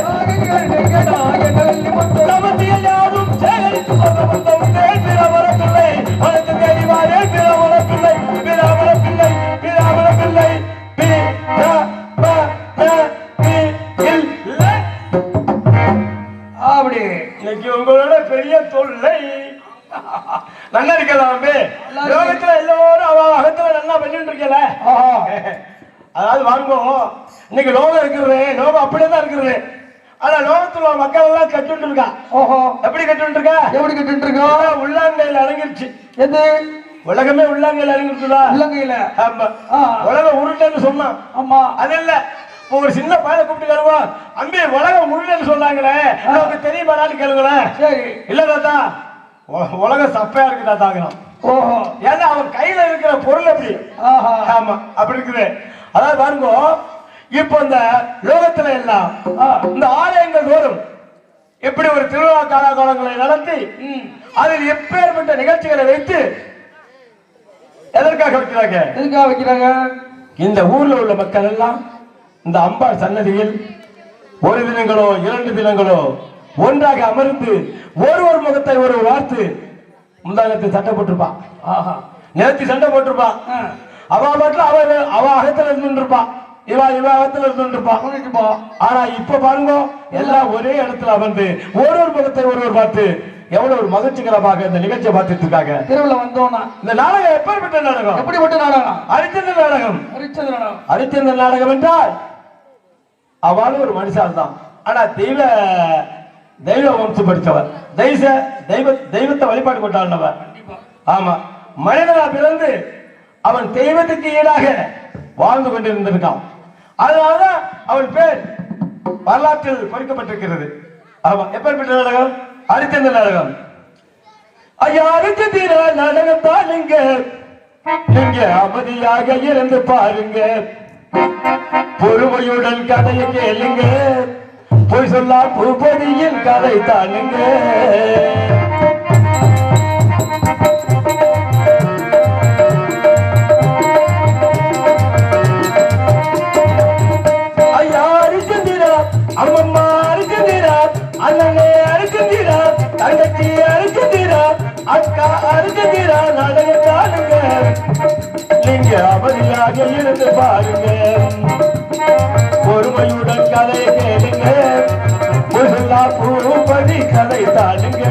யாரும் சேகரித்து கொண்டு வந்த பிறவர பிள்ளை உனக்கு தெரிவாரே. பிறவர பிள்ளை பிறவர பிள்ளை பிறவர பிள்ளை அப்படி இன்னைக்கு உங்களோட பெரிய தொல்லை. நல்லா இருக்கலாம் லோகத்துல எல்லோரும் அவ அகத்துல நல்லா பண்ணிட்டு இருக்கல. அதாவது வாங்குவோம் இன்னைக்கு லோகம் இருக்கிறது லோகம் அப்படியேதான் இருக்கிறது. ஆனா லோகத்துல மக்கள் எல்லாம் கட்டுட்டு இருக்கா. ஓஹோ, எப்படி கட்டுட்டு இருக்கா? எப்படி கட்டுட்டு இருக்கா? உள்ளாங்கையில அடங்கிருச்சு. எது? உலகமே உள்ளாங்கையில அடங்கிருச்சுதா? உள்ளங்கையில. ஆமா, உலகம் உருட்டன்னு சொன்னான். ஆமா, அது இல்ல ஒரு சின்ன பையனை கூப்பிட்டு கருவா அம்பி உலகம் உருட்டன்னு சொன்னாங்களே நமக்கு தெரியுமாடான்னு கேளுங்களேன். சரி, இல்ல தாத்தா உலகம் சப்பையா இருக்கு தாத்தாங்கிறான். ஓஹோ, ஏன்னா அவன் கையில இருக்கிற பொருள் எப்படி? ஆமா அப்படி இருக்குது. அதாவது பாருங்க இப்ப இந்த லோகத்துல எல்லாம் இந்த ஆலயங்கள் தோறும் எப்படி ஒரு திருவிழா காலங்களை நடத்தி அதில் எப்பேற்பட்ட நிகழ்ச்சிகளை வைத்து எதற்காக வைக்கிறாங்க? இந்த ஊர்ல உள்ள மக்கள் எல்லாம் இந்த அம்பாள் சன்னதியில் ஒரு தினங்களோ 2 தினங்களோ ஒன்றாக அமர்ந்து ஒரு முகத்தை ஒரு வார்த்து முந்தானத்தை சண்டை போட்டிருப்பான், நேர்த்தி சண்டை போட்டிருப்பான். அவ மட்டும் அவ அகத்துல இருந்துருப்பான், இவ அகத்துல இருந்துருப்பான். ஆனா இப்ப பாருங்க எல்லாம் ஒரே இடத்துல அமர்ந்து ஒரு முகத்தை ஒரு பார்த்து எவ்வளவு ஒரு மகிழ்ச்சிகரமாக இந்த நிகழ்ச்சியை பார்த்துட்டு இருக்காங்க. திருவிழா வந்தோம்னா இந்த நாடகம் எப்படிப்பட்ட நாடகம்? எப்படிப்பட்ட நாடகம்? அரிச்சந்திர நாடகம். அரிச்சந்திர நாடகம் என்றால் அவள் ஒரு மனுஷால் தான். ஆனா தெய்வ வம்சம் படித்தவர், தெய்வத்தை வழிபாடு கொண்டாடினவர். ஆமா, மனிதனா பிறந்து அவன் தெய்வத்துக்கு ஈடாக வாழ்ந்து கொண்டிருந்திருக்கான். அதனாலதான் அவன் பேர் வரலாற்றில் பொறிக்கப்பட்டிருக்கிறது. ஆமா, எப்படிப்பட்ட நாடகம்? அரிச்சந்திர நாடகம். ஐயா, அரிச்சந்திர நாடகம் தான் நீங்க அமைதியாக இருந்து பாருங்க, பொறுமையுடன் கதையை கேளுங்க, பொய் சொல்லா பூபதியின் கதை தானுங்க. ஐயா அரிச்சந்திரா, அம்மம்மா அரிச்சந்திரா, அண்ணனே அரிச்சந்திரா, தங்கச்சி அரிச்சந்திரா, அக்கா அரிச்சந்திரா நாடகம் தானுங்க, நீங்க அமைதியாக இருந்து பாருங்க, பொறுமையுடன் கதை கேளுங்க, பூபதி கதை தானுங்க.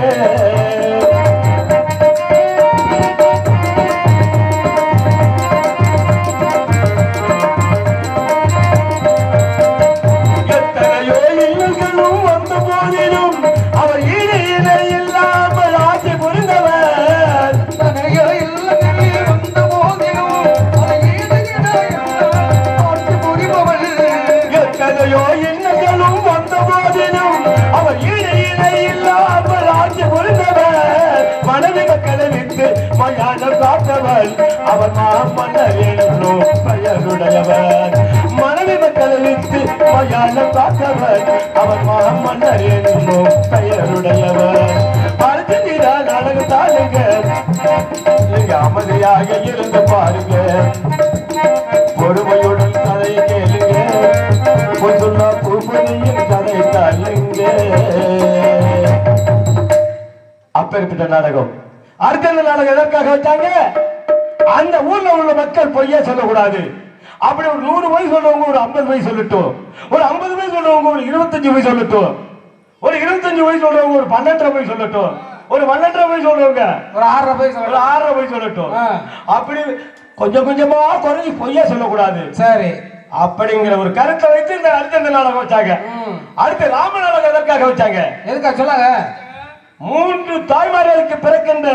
எத்தனையோ இல்லங்களும் வந்த போதிலும் அவர் ஈடு இல்லாமல் ஆட்சி புரிந்தவர். எத்தனையோ இல்லங்களில் வந்த போதிலும் அவர் ஈடு ஆட்சி புரிபவர். எத்தனையோ இன்னங்களும் வந்த போதிலும் அவர் ஈடு இல்லாமல் ஆட்சி புரிந்தவர். மனைவி மக்களை விட்டு மயானம் காத்தவர், அவர் மாமன்னர் என்னும் பெயருடையவர். மனைவி மக்களை விட்டு மயானம் காத்தவர், அவர் மாமன்னர் என்னும் பெயருடையவர். அரிச்சந்திரா நாடகம் தாளுங்க, நீங்க அமைதியாக இருந்து பாருங்க, பொறுமையுடன் கதை கேளுங்க, பொதுல்லா பூபதியின் கதை தாளுங்க. அப்பேற்பட்ட நாடகம். அரிச்சந்திர நாடகம் எதற்காக வச்சாங்க? அந்த ஊர்ல உள்ள மக்கள் பொய்யே சொல்லக்கூடாது. அப்படி ஒரு 100 வயசு சொல்றவங்க ஒரு 50 வயசு சொல்லட்டும், ஒரு 50 வயசு சொல்றவங்க ஒரு 25 வயசு சொல்லட்டும், ஒரு 25 வயசு சொல்றவங்க ஒரு 12 வயசு சொல்லட்டும், ஒரு 12 வயசு சொல்றவங்க ஒரு 6 வயசு சொல்லட்டும். அப்படி கொஞ்சம் கொஞ்சமா குறைஞ்சி பொய்யே சொல்லக்கூடாது. சரி, அப்படிங்கிற ஒரு கருத்தை வைத்து இந்த அரிச்சந்திர நாடகம் வச்சாங்க. அடுத்து ராம நாடகம் எதற்காக வச்சாங்க? எதுக்காக சொன்னாங்க? 3 தாய்மார்களுக்கு பிறக்கின்ற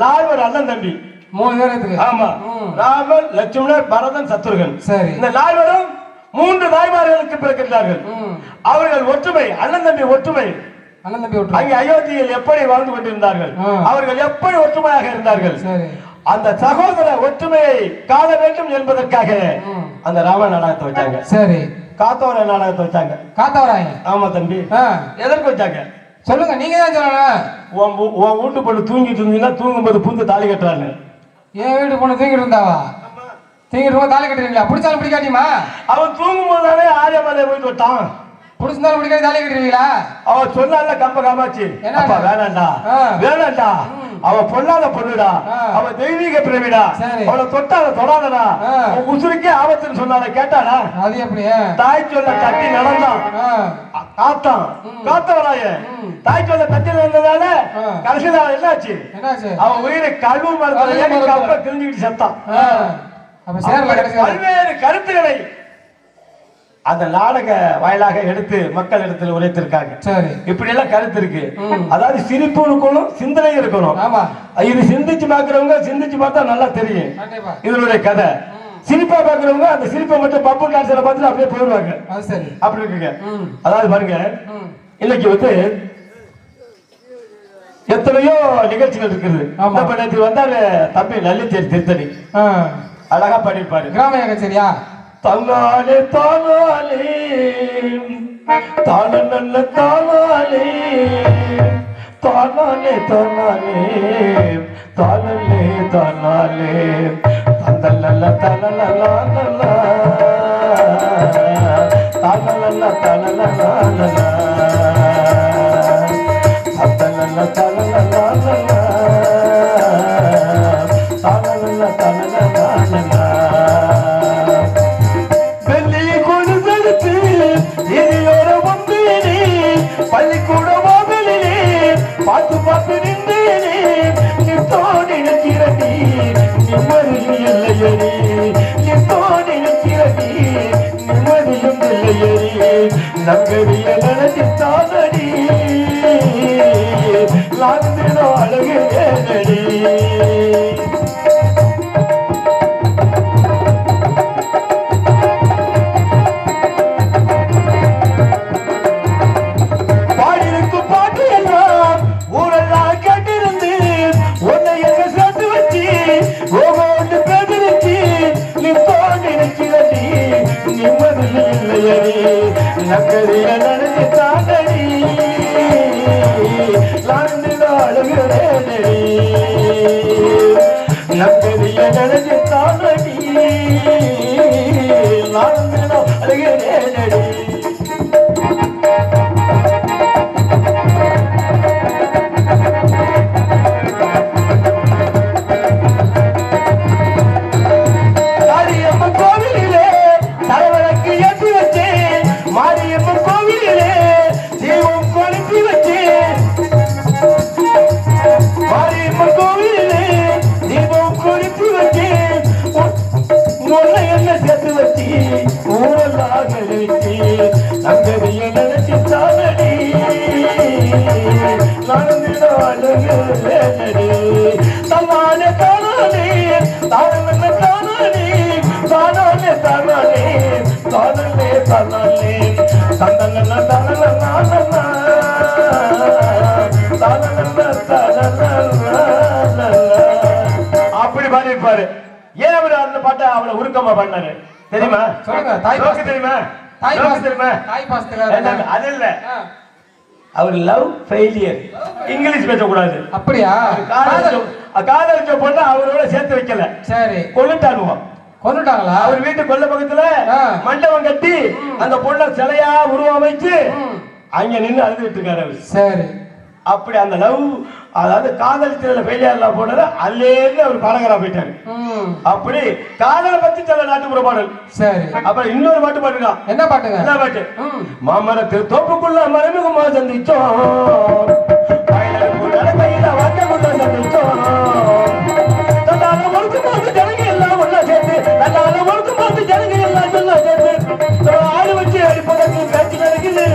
4 அண்ணன் தம்பி, 3 பேருக்கு. ஆமா, ராமன், லட்சுமணர், பரதன், சத்ருகன். சரி, இந்த 4 3 தாய்மார்களுக்கு பிறக்கின்றார்கள். அவர்கள் ஒற்றுமை, அண்ணன் தம்பி ஒற்றுமை. அங்கே அயோத்தியில் எப்படி வாழ்ந்து கொண்டிருந்தார்கள், அவர்கள் எப்படி ஒற்றுமையாக இருந்தார்கள். அந்த சகோதர ஒற்றுமையை காண வேண்டும் என்பதற்காக அந்த ராம நாடகத்தை வச்சாங்க. சரி, காத்தவர நாடகத்தை வச்சாங்க. காத்தவராய? ஆமா தம்பி. எதற்கு வச்சாங்க சொல்லுங்க, நீங்க தான் சொல்லணும். உன் வீட்டு பொண்ணு தூங்கிட்டு இருந்தீங்கன்னா தூங்கும்போது புந்து தாலி கட்டுறாங்க. என் வீட்டு பொண்ணு தூங்கிட்டு இருந்தாவா? தூங்கிட்டு போது தாலி கட்டுறீங்களா? பிடிச்சாலும் பிடிக்காட்டியுமா? அவன் தூங்கும் போதுதானே ஆரியமலை போயிட்டு விட்டான். பிடிச்சிருந்தாலும் பிடிக்காது தாலி கட்டுறீங்களா? அவன் சொன்னால கம்ப காமாச்சு, என்னப்பா வேணாண்டா வேணாண்டா, அவ பொல்லாத பொண்ணுடா, அவ தெய்வீக பிறவிடா, அவளை தொட்டாத தொடாதடா, உசுருக்கே ஆபத்துன்னு சொன்னால கேட்டாடா. அது எப்படி? தாய் சொல்ல தட்டி நடந்தான், காத்தான், காத்தவராய தாய் சொல்ல தட்டி நடந்ததால கடைசியில என்னாச்சு? அவன் உயிரை கல்வி மரத்துல தெரிஞ்சுக்கிட்டு செத்தான். பல்வேறு கருத்துக்களை அந்த நாடக வாயிலாக எடுத்து மக்கள் இடத்துல உரைத்திருக்காங்க. சரி, இப்படி எல்லாம் கருத்து இருக்கு. அதாவது சிரிப்பு இருக்கணும், சிந்தனை இருக்கணும். இது சிந்திச்சு பாக்குறவங்க சிந்திச்சு பார்த்தா நல்லா தெரியும் இதனுடைய கதை. சிரிப்பா பாக்குறவங்க அந்த சிரிப்பை மட்டும் பப்பு டான்ஸ்ல பார்த்துட்டு அப்படியே போயிடுவாங்க. அப்படி இருக்குங்க. அதாவது பாருங்க, இன்னைக்கு வந்து எத்தனையோ நிகழ்ச்சிகள் இருக்குது. நேற்று வந்தாரு தம்பி நல்லிச்சேரி திருத்தணி, அழகா பாடியிருப்பாரு. கிராம கச்சேரியா? தன்னாலே தானாலே தான நல்ல தானாலே தானாலே தானாலே தானலே தானாலே தந்தல்ல தனலலா நலா தானலல்ல தனலலா நலா தந்தல்ல தனலலா நலா தானலல்ல தனலலா நலா பள்ளிக்கூட வாசலிலே பார்த்து பார்த்து நின்றேனே நித்தோடு நிற்கிறடி நிம்மதியும் இல்லையடி நித்தோடு நிற்கிறடி நிம்மதியும் இல்லையடி நங்கரிய நினைத்தானடி லாந்தினோ அழகு ஏனடி நகரிய நடந்தானடி லாந்தினோ அழகுடனடி நகரிய நடந்தானடி லாந்தினோ அழகுடனடி மாரியம்மன் கோவிலிலே தீபம் கொளுத்தி வச்சேன் மாரியம்மன் கோவிலிலே தீபம் கொளுத்தி வச்சேன் உன்னை என்ன சேர்த்து வச்சு ஊரெல்லாம் வச்சு நங்கரிய நினைச்சானடி நடந்திட அழகுடி தன்னாலே தானானே தானே தானானே தானானே தானானே தானே தானானே அப்படி பாடிப்பாரு. ஏன் அவரு அந்த பாட்டை அவ்வளவு உருக்கமா பண்ணாரு தெரியுமா? சொல்லுங்க. தாய் பாஸ் தெரியுமா? தாய் பாஸ் தெரியுமா? தாய் பாஸ் அது இல்ல, அவர் லவ் ஃபெயிலியர். இங்கிலீஷ் பேசக்கூடாது. அப்படியா? காதலிச்ச பொண்ணு அவரோட சேர்த்து வைக்கல. சரி, கொண்டுட்டானுவோம். கொண்டுட்டாங்களா? அவர் வீட்டு கொல்ல பக்கத்துல மண்டபம் கட்டி அந்த பொண்ணை சிலையா உருவமைச்சு அங்க நின்று அழுதுட்டு இருக்காரு அவரு. சரி, அப்படி அந்த லவ், அதாவது காதல் திரையில ஃபெயிலியர்ல போனது அல்லேன்னு அவர் பாடகரா போயிட்டாரு. அப்படி காதலை பத்தி சில நாட்டுப்புற பாடல். சரி, அப்புறம் இன்னொரு பாட்டு பாட்டுதான். என்ன பாட்டுங்க? என்ன பாட்டு? மாமரத்து தோப்புக்குள்ள மறைமுகமா சந்திச்சோம், கையில வாக்கக்குள்ள சந்திச்சோம், தன்னால ஒழுக்கமாத்து ஜனங்க எல்லாம் ஒன்னா சேர்த்து, தன்னால ஒழுக்கமாத்து ஜனங்க எல்லாம் ஒன்னா சேர்த்து ஆடு வச்சு அடிப்பதற்கு பேச்சு நடக்குது,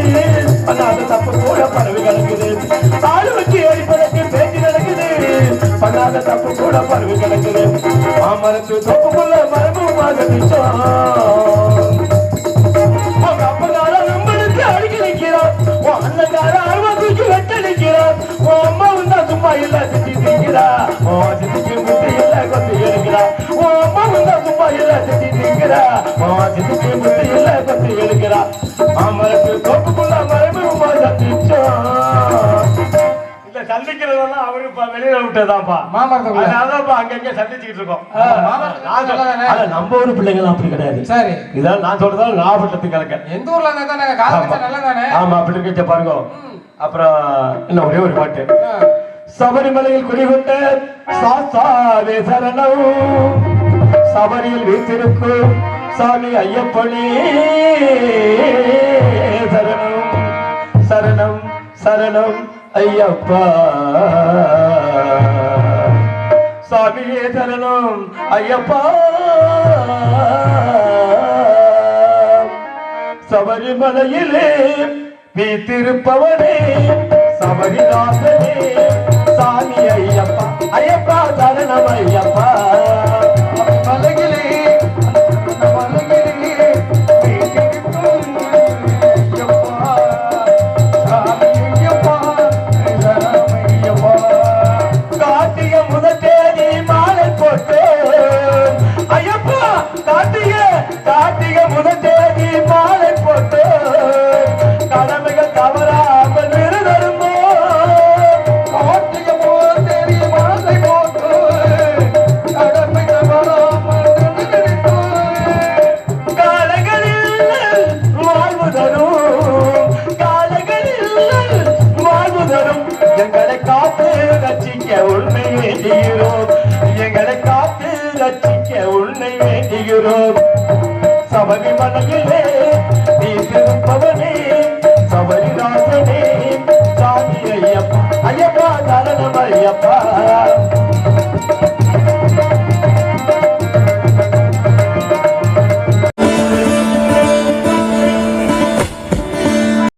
பண்ணாத தப்பு கூட பறவை கிடக்குது. ஆடு வச்சு அடிப்பதற்கு பேச்சு நடக்குது, பண்ணாத தப்பு கூட பறவை கிடக்குது. மாமரத்து தோப்புக்குள்ள மரபுமா சந்திச்சோம், அவங்க அப்பகார நம்மளுக்கு அடிக்க நிற்கிறான், உன் அண்ணங்கார அருவா தூக்கி வெட்ட நிற்கிறான், உன் அம்மா வந்தா சும்மா இல்ல திட்டி திங்கிறா, உன் சித்திக்கு முட்டி இல்ல கொத்தி எடுக்கிறா, உன் அம்மா வந்தா சும்மா இல்ல திட்டி திங்கிறா, உன் சித்திக்கு முட்டி இல்ல கொத்தி எடுக்கிறா. மாமரத்து தோப்புக்குள்ள மரபுமா சந்திச்சோம். இந்த சந்திக்கிறதெல்லாம் அவரு வெளியில விட்டதாப்பா, அதனாலதான்ப்பா அங்கங்க சந்திச்சுக்கிட்டு இருக்கோம். நம்ம ஊரு பிள்ளைங்க அப்படி கிடையாது. சரி, இதான் நான் சொல்றதால நாகப்பட்டினத்துக்கு கலக்க. எந்த ஊர்ல இருந்தா? ஆமா, அப்படி இருக்க பாருங்க. அப்புறம் இன்னும் ஒரே ஒரு பாட்டு. சபரிமலையில் குடிகொண்ட சாஸ்தாவே சரணம், சபரியில் வீத்திருக்கும் சாமி ஐயப்பனே சரணம், சரணம் சரணம் ஐயப்பா, சாமியே சரணம் ஐயப்பா, சபரிமலையிலே வீத்திருப்பவனே சபரிநாதனே சாமி ஐயப்பா, ஐயப்பா சரணம் ஐயப்பா, மலையிலே